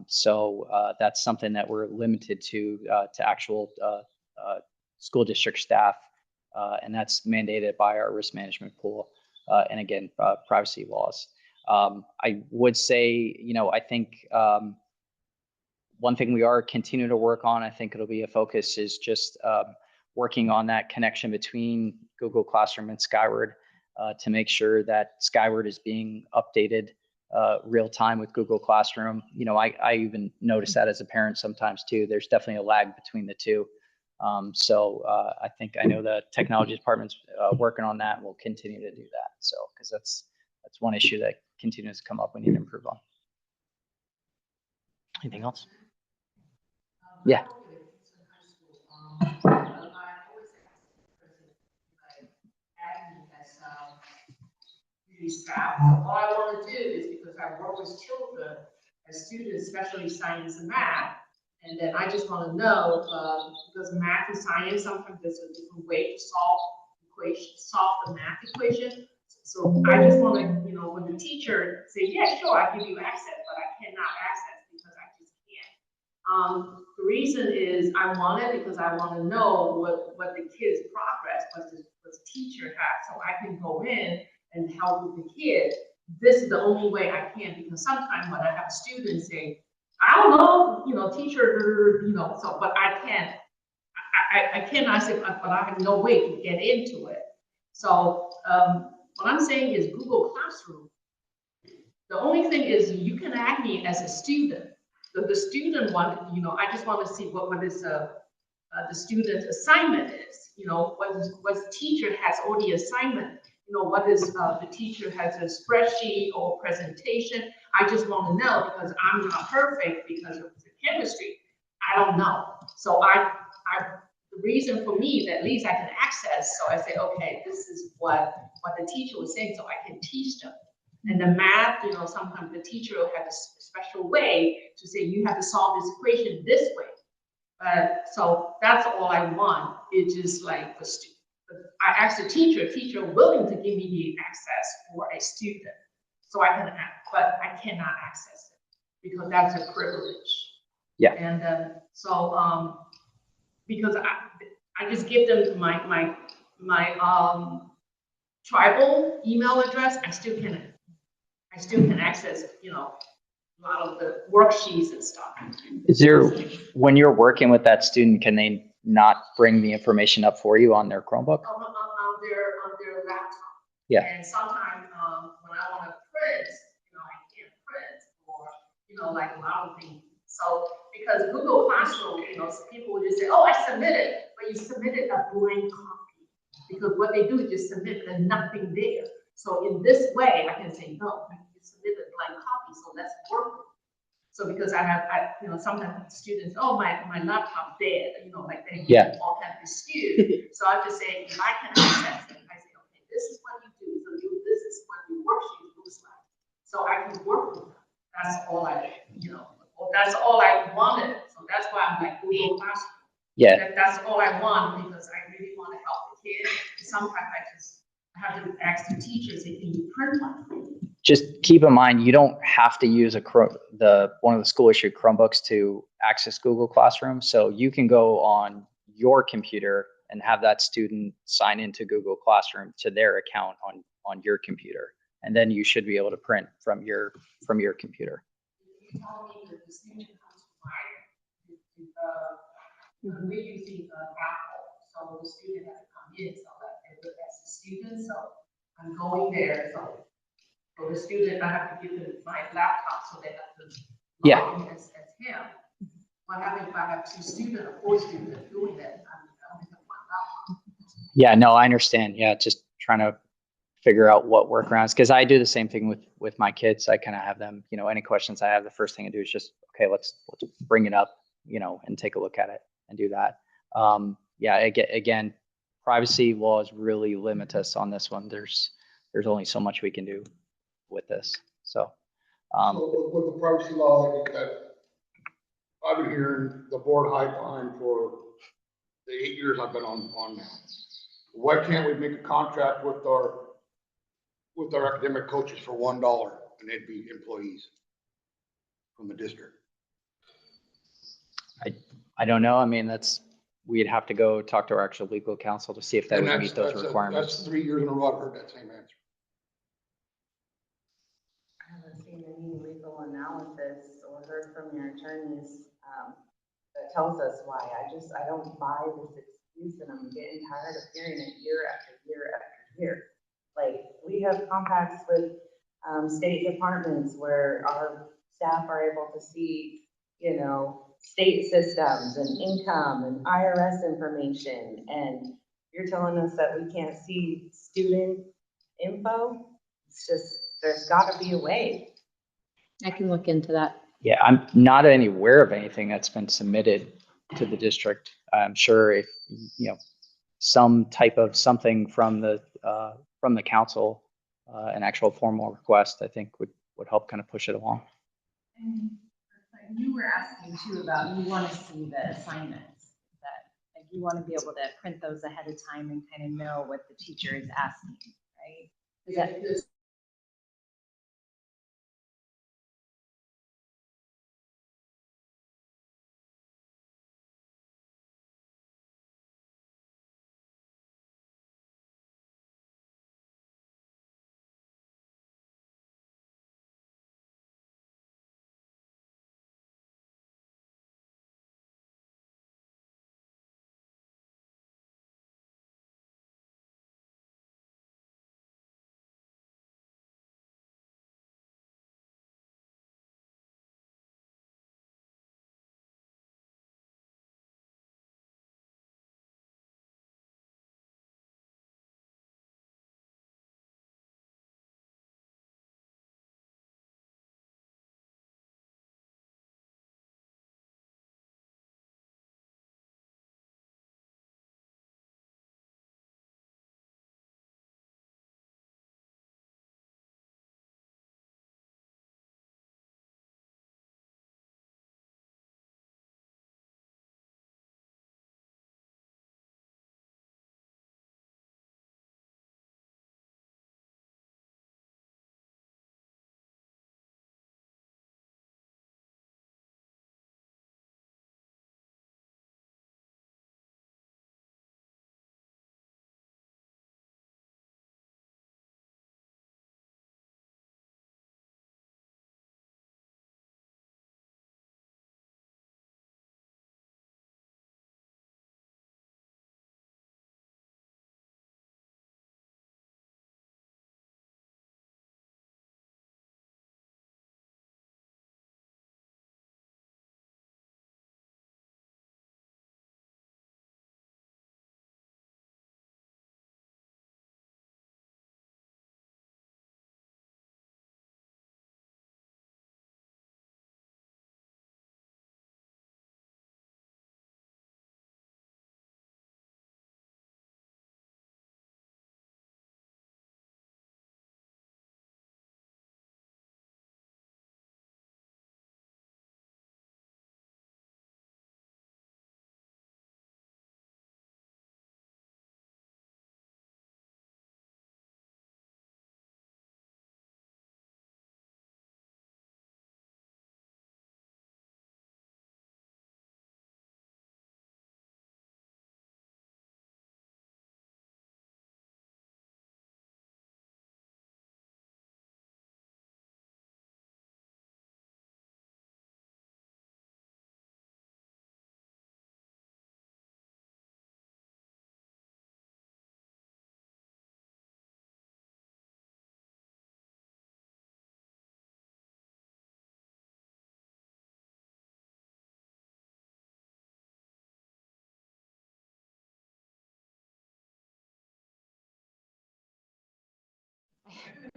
So that's something that we're limited to actual school district staff, and that's mandated by our risk management pool. And again, privacy laws. I would say, I think one thing we are continuing to work on, I think it'll be a focus, is just working on that connection between Google Classroom and Skyward to make sure that Skyward is being updated real time with Google Classroom. I even notice that as a parent sometimes too. There's definitely a lag between the two. So I know the technology department's working on that, and we'll continue to do that. So, because that's one issue that continues to come up we need to improve on. Anything else? Yeah. Staff. So all I want to do is, because I work with children as students, especially science and math, and then I just want to know, because math and science, sometimes there's a different way to solve the math equation. So I just want to, when the teacher say, yeah, sure, I give you access, but I cannot access because I just can't. The reason is I want it because I want to know what the kid's progress, what the teacher has, so I can go in and help with the kid. This is the only way I can, because sometimes when I have students say, I don't know, teacher, so, but I can't, I cannot say, but I have no way to get into it. So what I'm saying is Google Classroom, the only thing is you can add me as a student. The student one, I just want to see what is the student assignment is, what the teacher has already assignment. What is the teacher has a spreadsheet or presentation. I just want to know, because I'm not perfect because of the chemistry. I don't know. So the reason for me that at least I can access, so I say, okay, this is what the teacher was saying, so I can teach them. And the math, sometimes the teacher will have a special way to say, you have to solve this equation this way. So that's all I want. It's just like the student. I asked the teacher willing to give me the access for a student, so I can act, but I cannot access it because that's a privilege. Yeah. And because I just give them my tribal email address, I still can access, a lot of the worksheets and stuff. Is there, when you're working with that student, can they not bring the information up for you on their Chromebook? On their laptop. Yeah. And sometimes, when I want to print, I can't print, or, like a lot of things. So, because Google Classroom, people will just say, oh, I submitted, but you submitted a blank copy. Because what they do is just submit, there's nothing there. So in this way, I can say, no, you submitted a blank copy, so let's work with it. So because sometimes students, oh, my laptop dead, like they Yeah. all kind of excuse. So I just say, if I can access it, I say, okay, this is what you do. So this is what your worksheet looks like. So I can work with that. That's all that's all I wanted. So that's why I'm like Google Classroom. Yeah. That's all I want because I really want to help the kids. Sometimes I have to ask the teachers, can you print one? Just keep in mind, you don't have to use one of the school issued Chromebooks to access Google Classroom. So you can go on your computer and have that student sign into Google Classroom to their account on your computer. And then you should be able to print from your computer. You tell me that the student comes to we're using Apple, so the student has to come in, so that they look as a student, so I'm going there, so for the student, I have to give them my laptop, so they have to log in as him. What happens if I have 2 students or 4 students doing that? I only have 1 laptop. Yeah, no, I understand. Yeah, just trying to figure out what workarounds, because I do the same thing with my kids. I kind of have them, any questions I have, the first thing I do is just, okay, let's bring it up, and take a look at it and do that. Yeah, again, privacy laws really limit us on this one. There's only so much we can do with this. So, So with the privacy law, like that, I've been hearing the board high time for the 8 years I've been on now. Why can't we make a contract with our academic coaches for $1 and they'd be employees from the district? I don't know. I mean, we'd have to go talk to our actual legal counsel to see if that would meet those requirements. That's 3 years in a row I've heard that same answer. I haven't seen any legal analysis or heard from your attorneys that tells us why. I don't buy this excuse, and I'm getting tired of hearing it year after year after year. Like, we have compacts with state departments where our staff are able to see, state systems and income and IRS information, and you're telling us that we can't see student info? It's just, there's gotta be a way. I can look into that. Yeah, I'm not aware of anything that's been submitted to the district. I'm sure if, some type of something from the council, an actual formal request, I think would help kind of push it along. And you were asking too about, you want to see the assignments, that like you want to be able to print those ahead of time and kind of know what the teacher is asking, right? Is that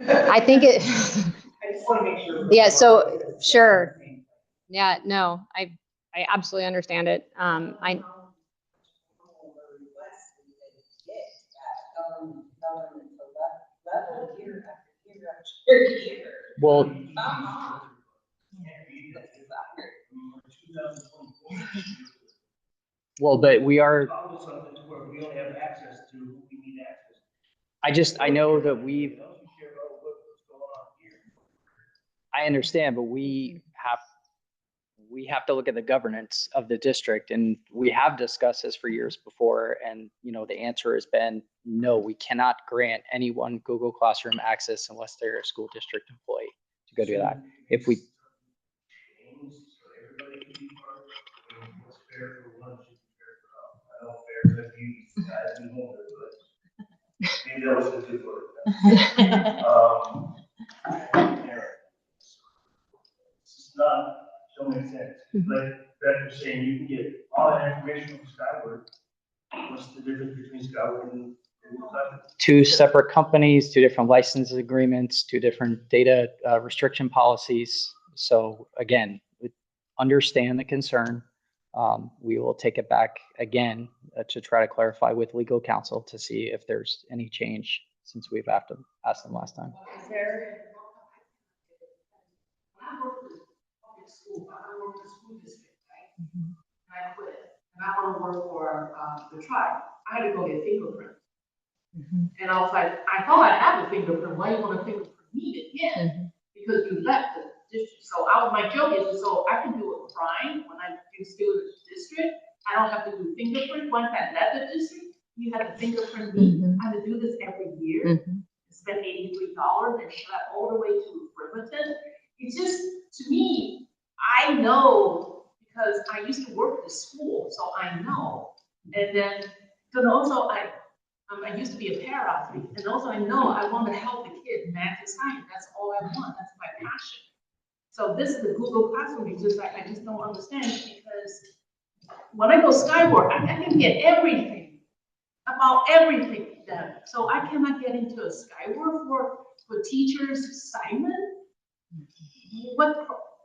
I think it, I just want to make sure. Yeah, so, sure. yeah, no, I absolutely understand it. Well, but we are, Follow something to where we only have access to who we need access to. I know that we've, Don't you care about what's going on here? I understand, but we have to look at the governance of the district, and we have discussed this for years before. And, the answer has been, no, we cannot grant anyone Google Classroom access unless they're a school district employee to go do that. If we, Change so everybody can be part of it. What's fair for one should be fair for all. I know fair is you guys and more, but maybe that was a good word. It's just not, don't make sense. Like Beth was saying, you can get all that information from Skyward. What's the difference between Skyward and Google Classroom? two separate companies, two different license agreements, two different data restriction policies. So again, we understand the concern. We will take it back again to try to clarify with legal counsel to see if there's any change since we've asked them last time. Is there? When I worked in public school, I worked in school district, right? And I quit, and I want to work for the tribe. I had to go get fingerprint. And I was like, I thought I had a fingerprint. Why you want to fingerprint me again? Because you left the district. So my joke is, so I can do a crime when I do still in the district. I don't have to do fingerprint. Once I left the district, you had to fingerprint me. I had to do this every year. Spend $83 and schlep all the way to Bremerton. It's just, to me, I know because I used to work at the school, so I know. And then, but also I used to be a para-athlete, and also I know I want to help the kids, math and science. That's all I want. That's my passion. So this is the Google Classroom. It's just I just don't understand, because when I go Skyward, I can get everything about everything done. So I cannot get into a Skyward for teachers' assignment.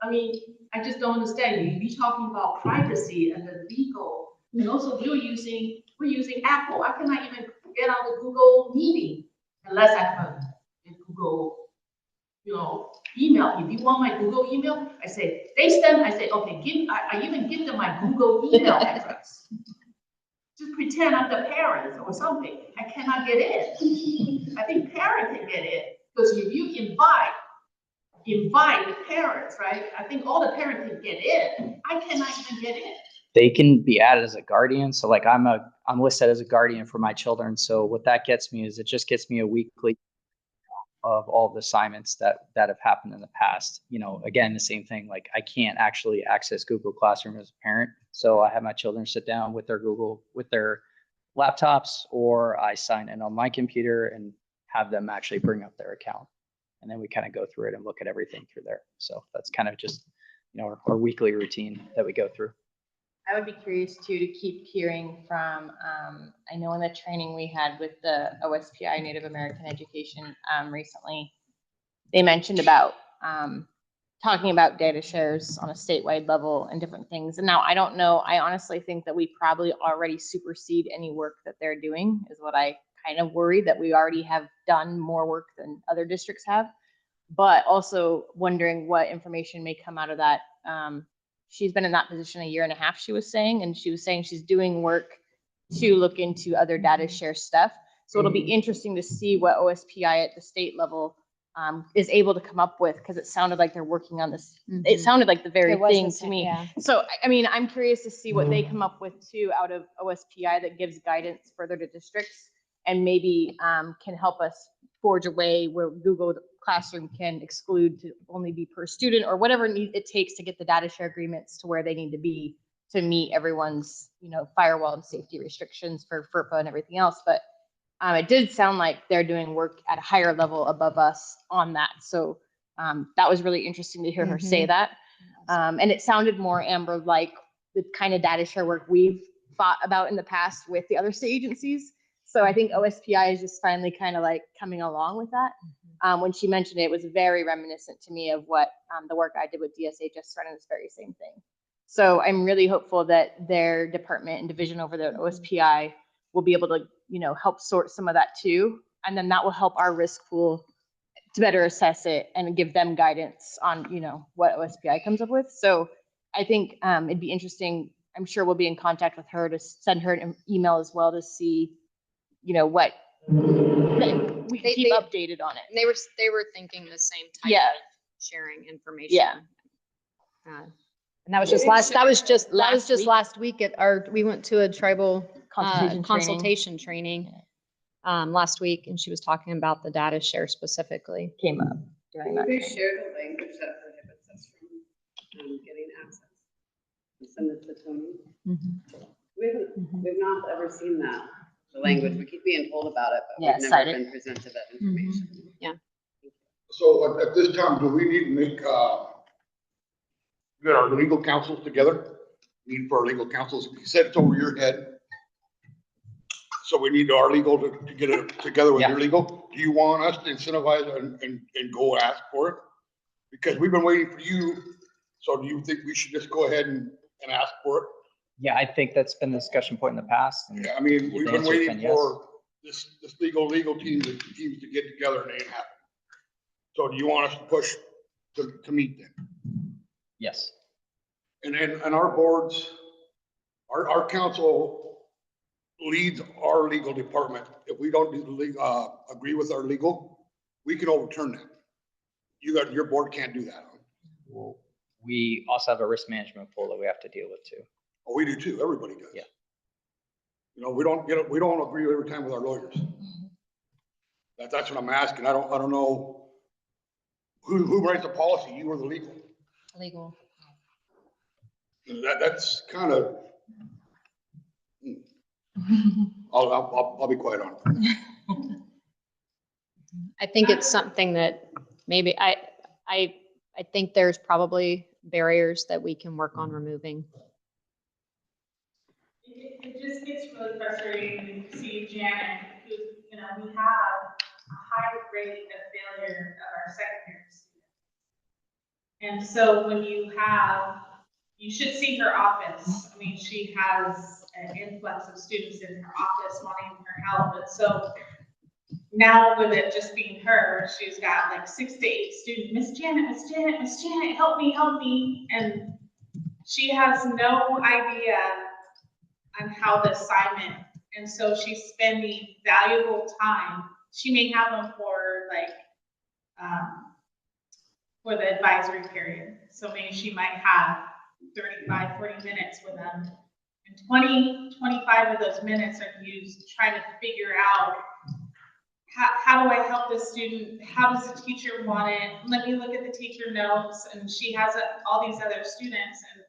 I mean, I just don't understand. You be talking about privacy and the legal, and also we're using Apple. I cannot even get on the Google meeting unless I have a Google, email. If you want my Google email, I say, I say, okay, I even give them my Google email address. Just pretend I'm the parent or something. I cannot get in. I think parent can get in, because if you invite the parents, right? I think all the parents can get in. I cannot even get in. They can be added as a guardian. So like I'm listed as a guardian for my children. So what that gets me is it just gets me a weekly of all the assignments that have happened in the past. Again, the same thing, like I can't actually access Google Classroom as a parent. So I have my children sit down with their laptops, or I sign in on my computer and have them actually bring up their account. And then we kind of go through it and look at everything through there. So that's kind of just, our weekly routine that we go through. I would be curious too, to keep hearing from, I know in the training we had with the OSPI Native American Education recently, they mentioned about talking about data shares on a statewide level and different things. And now I don't know, I honestly think that we probably already supersede any work that they're doing, is what I kind of worry, that we already have done more work than other districts have, but also wondering what information may come out of that. She's been in that position 1.5 years, she was saying, and she was saying she's doing work to look into other data share stuff. So it'll be interesting to see what OSPI at the state level is able to come up with, because it sounded like they're working on this. It sounded like the very thing to me. Yeah. So, I mean, I'm curious to see what they come up with too out of OSPI that gives guidance further to districts, and maybe can help us forge a way where Google Classroom can exclude to only be per student, or whatever it takes to get the data share agreements to where they need to be to meet everyone's, firewall and safety restrictions for FERPA and everything else. But it did sound like they're doing work at a higher level above us on that. So that was really interesting to hear her say that. And it sounded more, Amber, like the kind of data share work we've thought about in the past with the other state agencies. So I think OSPI is just finally kind of like coming along with that. when she mentioned it, it was very reminiscent to me of what the work I did with DSA just running this very same thing. So I'm really hopeful that their department and division over there at OSPI will be able to, you know, help sort some of that too. And then that will help our risk pool to better assess it and give them guidance on, you know, what OSPI comes up with. So I think it'd be interesting. I'm sure we'll be in contact with her to send her an email as well to see, you know, what we can keep updated on it. And they were thinking the same type Yeah. of sharing information. Yeah. And that was just last week at we went to a tribal consultation training last week, and she was talking about the data share specifically. Came up during that They training. share the language that prohibits us from getting access. We send it to Tony. We've not ever seen that, the language. We keep being told about it, but Yeah, we've never cited. been presented that information. So at this time, do we need to make, get our legal counsels together? Need for our legal counsels, you said it's over your head. So we need our legal to get it together with your legal. Do you want us to incentivize and go ask for it? Because we've been waiting for you. So do you think we should just go ahead and ask for it? Yeah, I think that's been the discussion point in the past. And Yeah, I mean, we've the been answer's waiting been yes. for this legal teams to get together and it ain't happening. So do you want us to push to meet them? Yes. And our boards, our council leads our legal department. If we don't agree with our legal, we can overturn that. Your board can't do that. Well, we also have a risk management pool that we have to deal with too. Oh, we do too. Everybody does. Yeah. You know, we don't agree every time with our lawyers. That's what I'm asking. I don't know who writes the policy, you or the legal. Legal. That's kind of. I'll be quiet on it. I think it's something that maybe I think there's probably barriers that we can work on removing. It just gets really frustrating to see Janet, who, you know, we have a high rate of failure of our secondary students. And so when you should see her office. I mean, she has an influx of students in her office wanting her help. And so now with it just being her, she's got like 6 to 8 students, Miss Janet, help me. And she has no idea on how the assignment, and so she's spending valuable time. She may have them for like, for the advisory period. So maybe she might have 35, 40 minutes with them. And 20, 25 of those minutes are used trying to figure out how do I help this student? How does the teacher want it? Let me look at the teacher notes. And she has all these other students, and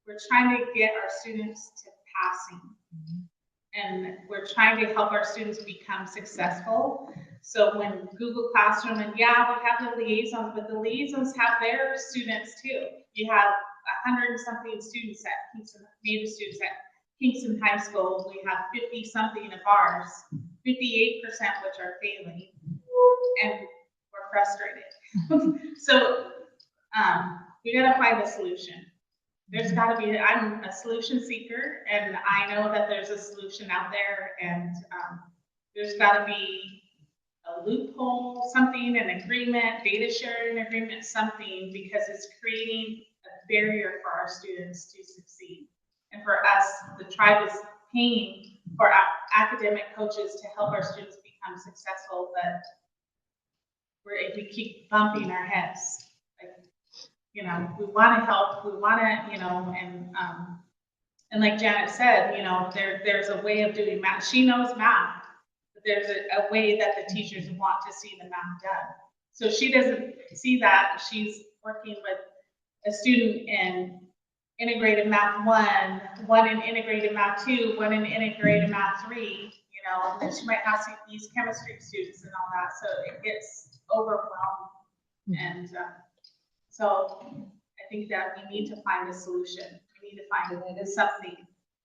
we're trying to get our students to passing. And we're trying to help our students become successful. So when Google Classroom, and yeah, we have the liaisons, but the liaisons have their students too. You have 100 and something students at Kingston, native students at Kingston High School. We have 50 something of ours, 58% which are failing, and we're frustrated. So we gotta find a solution. There's gotta be, I'm a solution seeker, and I know that there's a solution out there, and there's gotta be a loophole, something, an agreement, data sharing agreement, something, because it's creating a barrier for our students to succeed. And for us, the tribe is paying for our academic coaches to help our students become successful, but if we keep bumping our heads, like, you know, we want to help, we want to, you know, and like Janet said, you know, there's a way of doing math. She knows math, but there's a way that the teachers want to see the math done. So she doesn't see that. She's working with a student in integrated math 1 in integrated math 2, 1 in integrated math 3, you know, and then she might have these chemistry students and all that. So it gets overwhelmed. And so I think that we need to find a solution. We need to find something.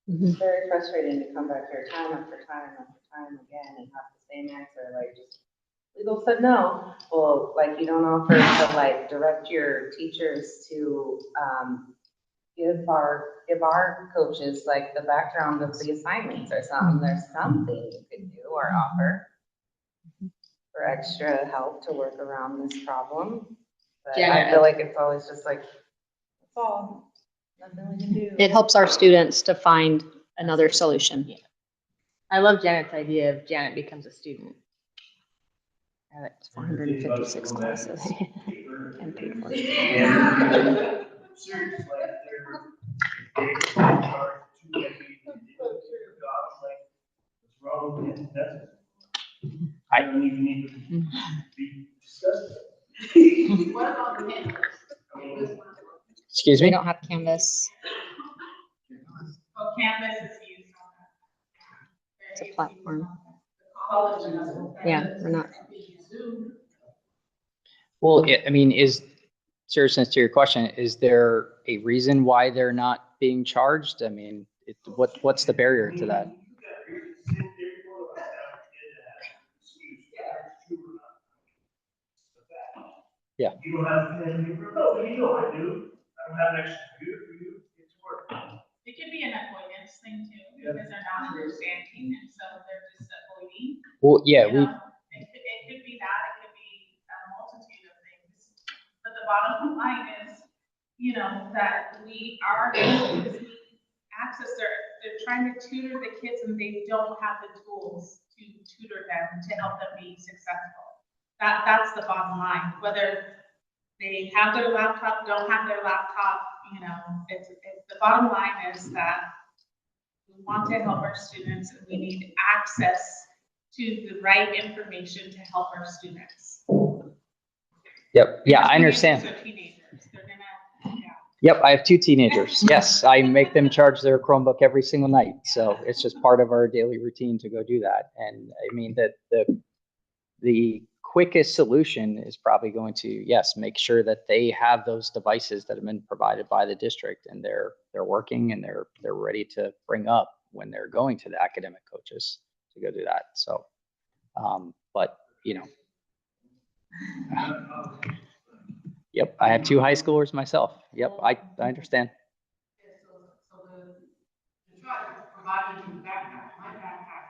It's very frustrating to come back here time after time again and have the same answer, like just Legal said no. Well, like you don't offer to like direct your teachers to, give our coaches like the background of the assignments or something. There's something you could do or offer for extra help to work around this problem. But I feel like it's always just like, that's all, nothing we can do. It helps our students to find another solution. I love Janet's idea of Janet becomes a student. It's 456 classes and paid for. Seriously, they're charged too many jobs, like, what's wrong with it? I don't even need to be discussed. What about the campus? Excuse We me? don't have Canvas. Well, Canvas is used on that. It's a platform. College and Yeah, we're not. Zoom. Well, I mean, seriousness to your question, is there a reason why they're not being charged? I mean, what's the barrier to that? Yeah. You don't have to, no, you know I do. I don't have an extra computer for you. It's work. It could be an avoidance thing too, because they're not understanding, and so they're just avoiding. Well, yeah, You know, it could be that, it could be a multitude of things. But the bottom line is, you know, that our students need access, they're trying to tutor the kids and they don't have the tools to tutor them to help them be successful. That's the bottom line, whether they have their laptop, don't have their laptop, you know, it's the bottom line is that we want to help our students and we need access to the right information to help our students. Yep. Yeah, I understand. They're teenagers, they're gonna, yeah. Yep, I have 2 teenagers. Yes, I make them charge their Chromebook every single night. So it's just part of our daily routine to go do that. And I mean that the quickest solution is probably going to, yes, make sure that they have those devices that have been provided by the district and they're working and they're ready to bring up when they're going to the academic coaches to go do that. So, but you know, yep, I have 2 high schoolers myself. Yep, I understand. So the tribe provided you backpack, my backpack,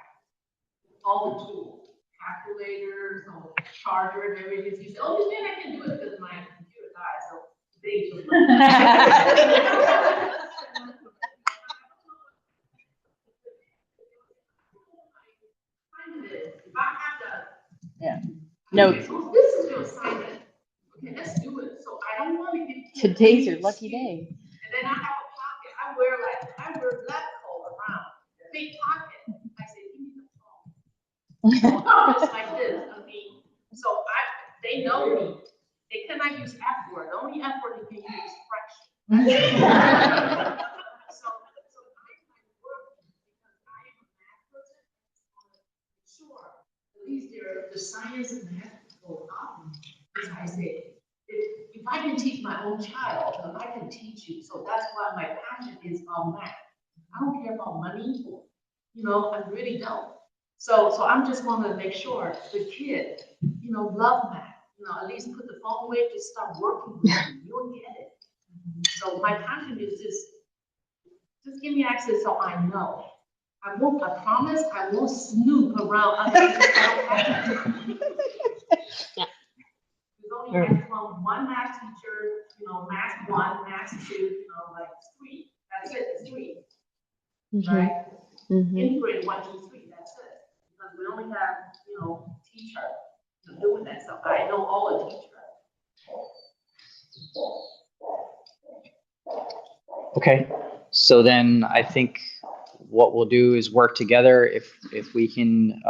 all the tools, calculators, charger, and everything. You say, oh, you think I can do it because my computer died, so they just. If I have to. Yeah. No. Okay, so this is your assignment. Okay, let's do it. So I don't want to get. Today's your lucky day. And then I have a pocket. I wear black coat around, a big pocket. I say, give me the phone. Just like this. I mean, so they know me. They cannot use F word. The only F word they can use is fraction. So I work because I am a math person. Sure, at least the science and math go up. Because I say, if I can teach my own child, then I can teach you. So that's why my passion is on math. I don't care about money, you know, I really don't. So I'm just wanting to make sure the kid, you know, love math. You know, at least put the phone away, just start working with you. You'll get it. So my passion is just give me access so I know. I promise I won't snoop around other people's. There's only one math teacher, you know, math 1, math 2, you know, like 3. That's it, it's 3. Right? In grade 1, 2, 3, that's it. Because we only have, you know, teacher doing that. So I know all the teachers. Okay, so then I think what we'll do is work together if we can,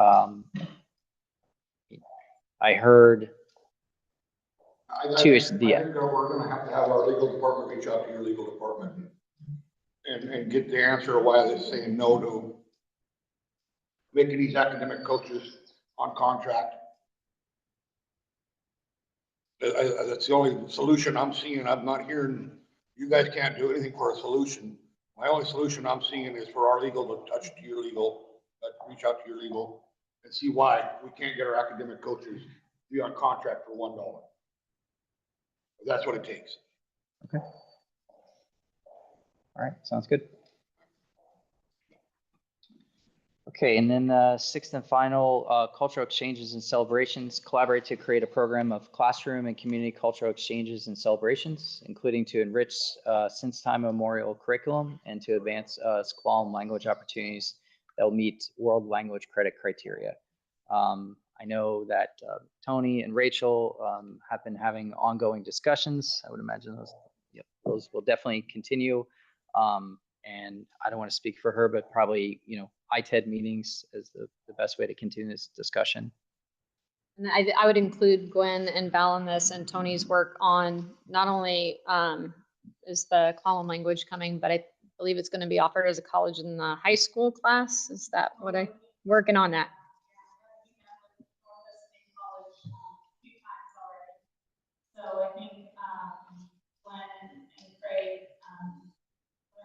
I heard I two, think we're gonna have to have our legal department reach out to your legal department and get the answer of why they're saying no to making these academic coaches on contract. That's the only solution I'm seeing. I'm not hearing, you guys can't do anything for a solution. My only solution I'm seeing is for our legal to touch to your legal, reach out to your legal and see why we can't get our academic coaches be on contract for $1. That's what it takes. Okay. All right, sounds good. Okay, and then sixth and final, cultural exchanges and celebrations. Collaborate to create a program of classroom and community cultural exchanges and celebrations, including to enrich since time memorial curriculum and to advance S'Klallam language opportunities that will meet world language credit criteria. I know that Tony and Rachel have been having ongoing discussions. I would imagine those will definitely continue. And I don't want to speak for her, but probably, ITED meetings is the best way to continue this discussion. And I would include Gwen and Val in this, and Tony's work on not only is the S'Klallam language coming, but I believe it's going to be offered as a college in the high school class. Is that what working on that? So I think Glenn and Craig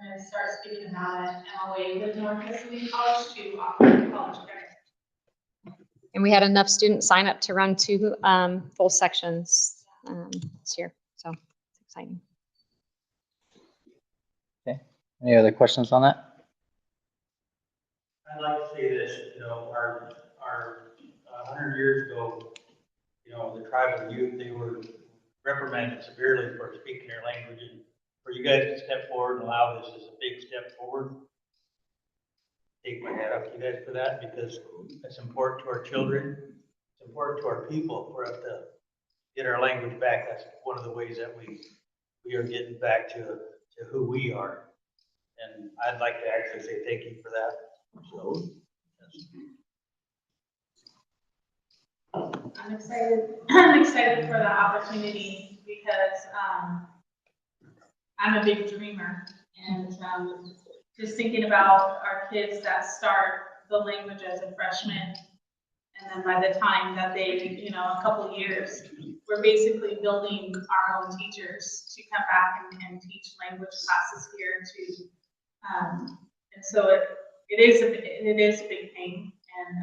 we're going to start speaking about an MOA with North Kitsap College to offer college credit. And we had enough students sign up to run 2 full sections this year, so it's exciting. Okay, any other questions on that? I'd like to say this, our 100 years ago, the tribal youth, they were reprimanded severely for speaking their language, and for you guys to step forward and allow this as a big step forward. Take my hat off to you guys for that, because it's important to our children. It's important to our people for us to get our language back. That's one of the ways that we are getting back to who we are. And I'd like to actually say thank you for that. So, yes. I'm excited for the opportunity because I'm a big dreamer, and just thinking about our kids that start the language as a freshman, and then by the time that they, a couple years, we're basically building our own teachers to come back and teach language classes here too. And so it is a big thing, and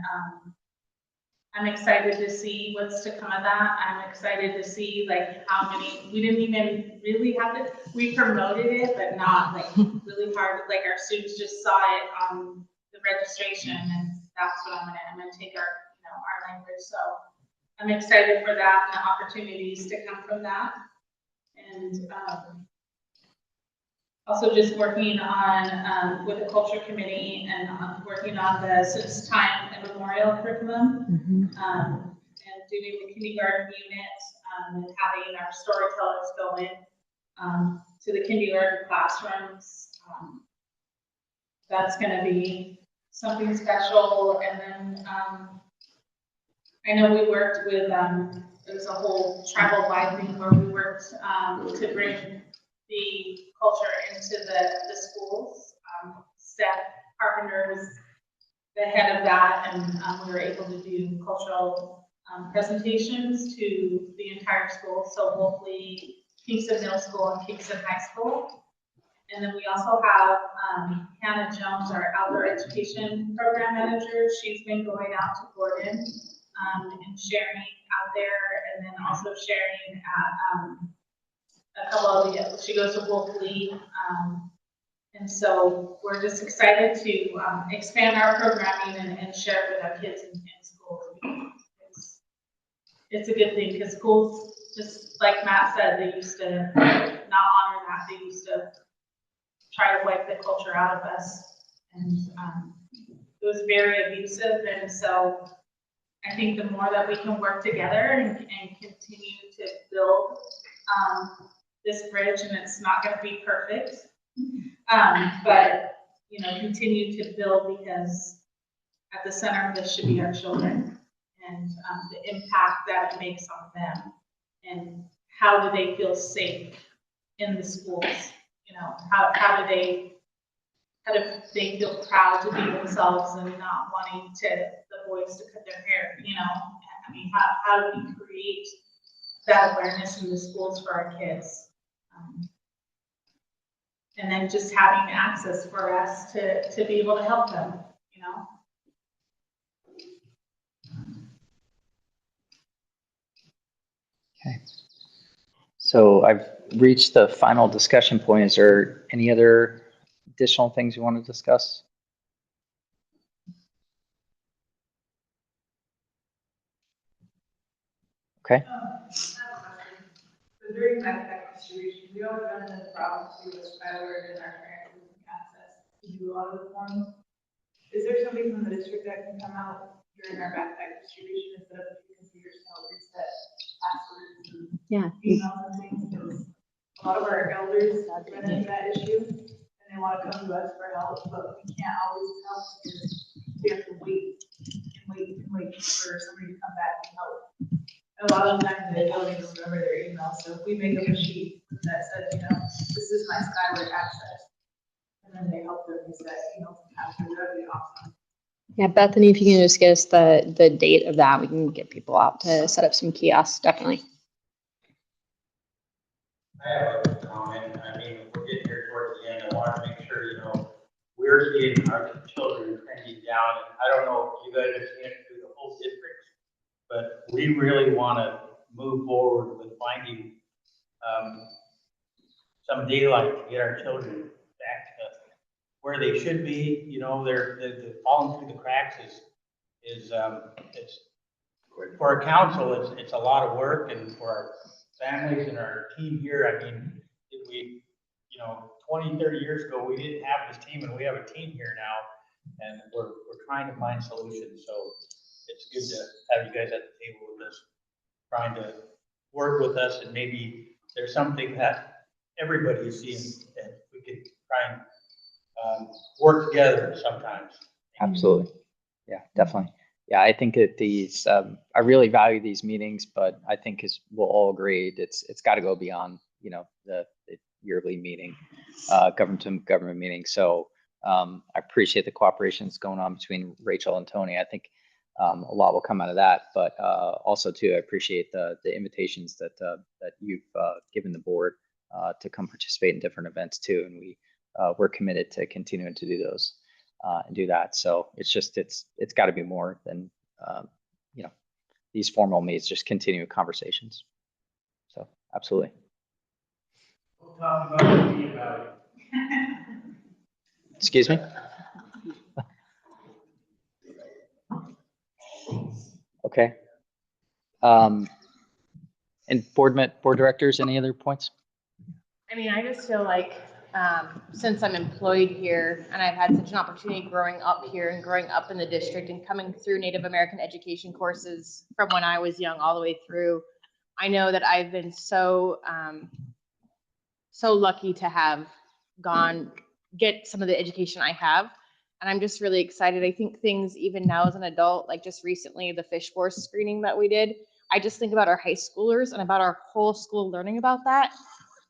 I'm excited to see what's to come of that. I'm excited to see how many, we didn't even really have to, we promoted it, but not really hard. Our students just saw it on the registration, and that's what I'm gonna take our language. So I'm excited for that and the opportunities to come from that. And also just working on with the culture committee and working on the since time immemorial curriculum, and doing the kindergarten unit, and having our storytellers go in to the kindergarten classrooms. That's going to be something special. And then I know we worked with it was a whole tribal wide thing where we worked to bring the culture into the schools. Steph Carpenter was the head of that, and we were able to do cultural presentations to the entire school. So hopefully Kingston Middle School and Kingston High School. And then we also have Hannah Jones, our outdoor education program manager. She's been going out to Gordon and sharing out there, and then also sharing at a couple of she goes to Wolf Lee. And so we're just excited to expand our programming and share it with our kids in schools. It's a good thing, because schools, just like Matt said, they used to not honor that. They used to try to wipe the culture out of us, and it was very abusive. And so I think the more that we can work together and continue to build this bridge, and it's not going to be perfect, but continue to build, because at the center of this should be our children, and the impact that it makes on them, and how do they feel safe in the schools. How do they feel proud to be themselves and not wanting the boys to cut their hair. I mean, how do we create that awareness in the schools for our kids? And then just having access for us to be able to help them, So I've reached the final discussion point. Is there any other additional things you want to discuss? Okay. So during backpack distribution, we all run into the problem with Skylar and our parents losing access to do a lot of the forms. Is there somebody from the district that can come out during our backpack distribution instead of the computers to help reset passwords and Yeah. emails and things? Because a lot of our elders run into that issue and they want to come to us for help, but we can't always help because we have to wait and wait for somebody to come back and help. A lot of times they don't even remember their email, so if we make up a sheet that says, you know, this is my Skyward access, and then they help them reset emails and passwords, that'd be awesome. Yeah, Bethany, if you can just get us the date of that, we can get people out to set up some kiosks, definitely. I have a comment. I mean, we're getting here towards the end. I want to make sure, you know, we're seeing our children trending down. And I don't know if you guys are seeing it through the whole district, but we really want to move forward with finding some daylight to get our children back to where they should be. You know, they're falling through the cracks is it's for a council, it's a lot of work, and for our families and our team here, I mean, if we, you know, 20, 30 years ago, we didn't have this team, and we have a team here now, and we're trying to find solutions. So it's good to have you guys at the table with us, trying to work with us, and maybe there's something that everybody is seeing that we could try and work together sometimes. Absolutely. Yeah, definitely. Yeah, I think that these, I really value these meetings, but I think as we'll all agree, it's got to go beyond, you know, the yearly meeting, government to government meeting. So I appreciate the cooperation that's going on between Rachel and Tony. I think a lot will come out of that, but also too, I appreciate the invitations that you've given the board to come participate in different events too. And we're committed to continuing to do those. And do that. So it's just, it's got to be more than, you know, these formal meets, just continue conversations. So absolutely. We'll talk about it, about it. Excuse me? Okay. And board directors, any other points? I mean, I just feel like since I'm employed here and I've had such an opportunity growing up here and growing up in the district and coming through Native American education courses from when I was young all the way through, I know that I've been so lucky to have get some of the education I have. And I'm just really excited. I think things even now as an adult, like just recently, the fish force screening that we did, I just think about our high schoolers and about our whole school learning about that,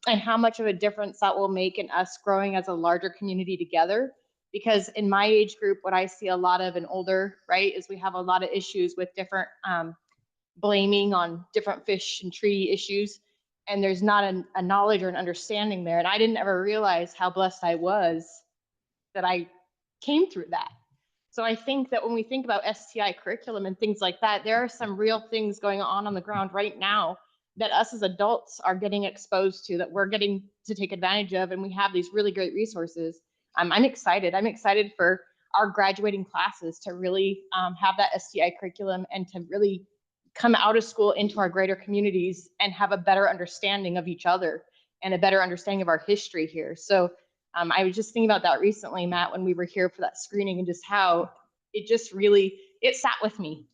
and how much of a difference that will make in us growing as a larger community together. Because in my age group, what I see a lot of and older, right, is we have a lot of issues with different blaming on different fish and tree issues. And there's not a knowledge or an understanding there. And I didn't ever realize how blessed I was that I came through that. So I think that when we think about STI curriculum and things like that, there are some real things going on the ground right now that us as adults are getting exposed to, that we're getting to take advantage of, and we have these really great resources. I'm excited. I'm excited for our graduating classes to really have that STI curriculum and to really come out of school into our greater communities and have a better understanding of each other and a better understanding of our history here. So I was just thinking about that recently, Matt, when we were here for that screening, and just how it just really, it sat with me.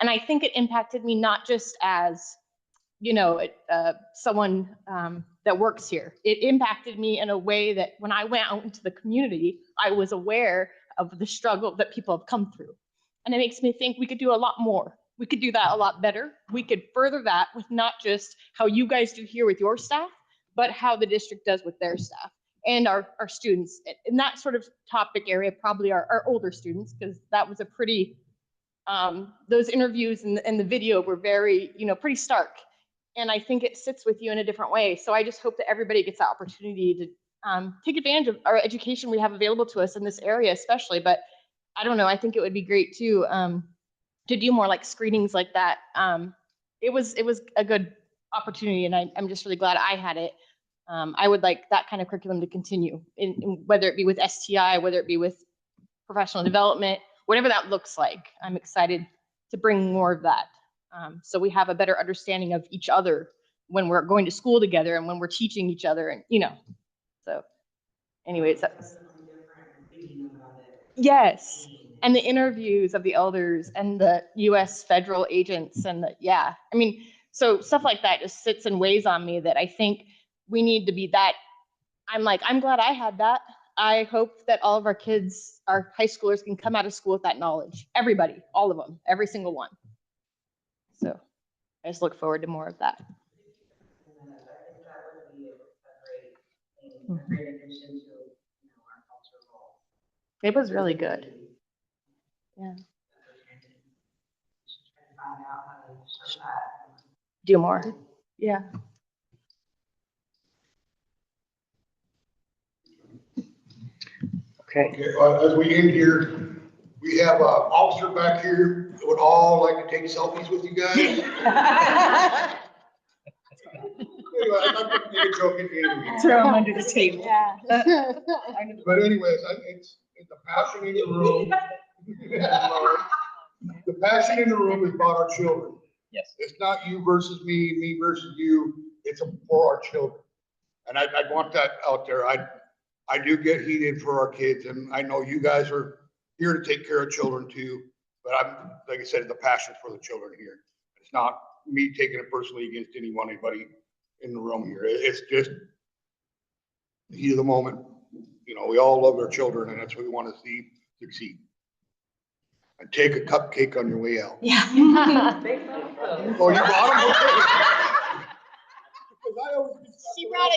And I think it impacted me not just as, you know, someone that works here. It impacted me in a way that when I went out into the community, I was aware of the struggle that people have come through. And it makes me think we could do a lot more. We could do that a lot better. We could further that with not just how you guys do here with your staff, but how the district does with their staff and our students. In that sort of topic area, probably our older students, because that was a pretty, those interviews and the video were very, you know, pretty stark. And I think it sits with you in a different way. So I just hope that everybody gets the opportunity to take advantage of our education we have available to us in this area, especially. But I don't know, I think it would be great to do more like screenings like that. It was a good opportunity, and I'm just really glad I had it. I would like that kind of curriculum to continue, whether it be with STI, whether it be with professional development, whatever that looks like. I'm excited to bring more of that. So we have a better understanding of each other when we're going to school together and when we're teaching each other, and so anyways, that's. Yes, and the interviews of the elders and the US federal agents and I mean, so stuff like that just sits and weighs on me that I think we need to be that. I'm glad I had that. I hope that all of our kids, our high schoolers, can come out of school with that knowledge. Everybody, all of them, every single one. So I just look forward to more of that. And I think that would be a great thing, a great addition to, our cultural role. It was really good. Yeah. Find out how to show that. Do more. Yeah. Okay. Okay, as we end here, we have an officer back here that would all like to take selfies with you guys. Anyway, I'm not gonna make a joke at the end. Throw them under the table. Yeah. But anyways, it's the passion in the room. The passion in the room is about our children. Yes. It's not you versus me, me versus you. It's for our children. And I want that out there. I do get heated for our kids, and I know you guys are here to take care of children too. But like I said, the passion for the children here. It's not me taking it personally against anybody in the room here. It's just the heat of the moment. We all love our children, and that's what we want to see succeed. And take a cupcake on your way out. Yeah. Oh, you brought them? Okay. Because I always get stuck She with brought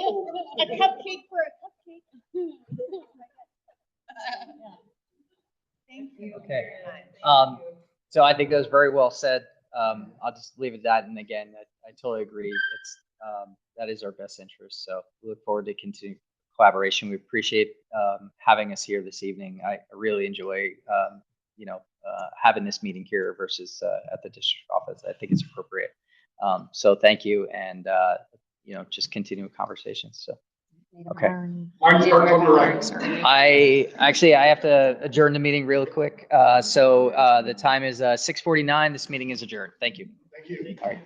that. a cupcake for a cupcake. Thank you. Okay. So I think that was very well said. I'll just leave it at that. And again, I totally agree. It's that is our best interest. So we look forward to continued collaboration. We appreciate having us here this evening. I really enjoy having this meeting here versus at the district office. I think it's appropriate. So thank you, and just continue conversations. So. Okay. Mine starts on the right. I have to adjourn the meeting real quick. So the time is 6:49. This meeting is adjourned. Thank you. Thank you. All right.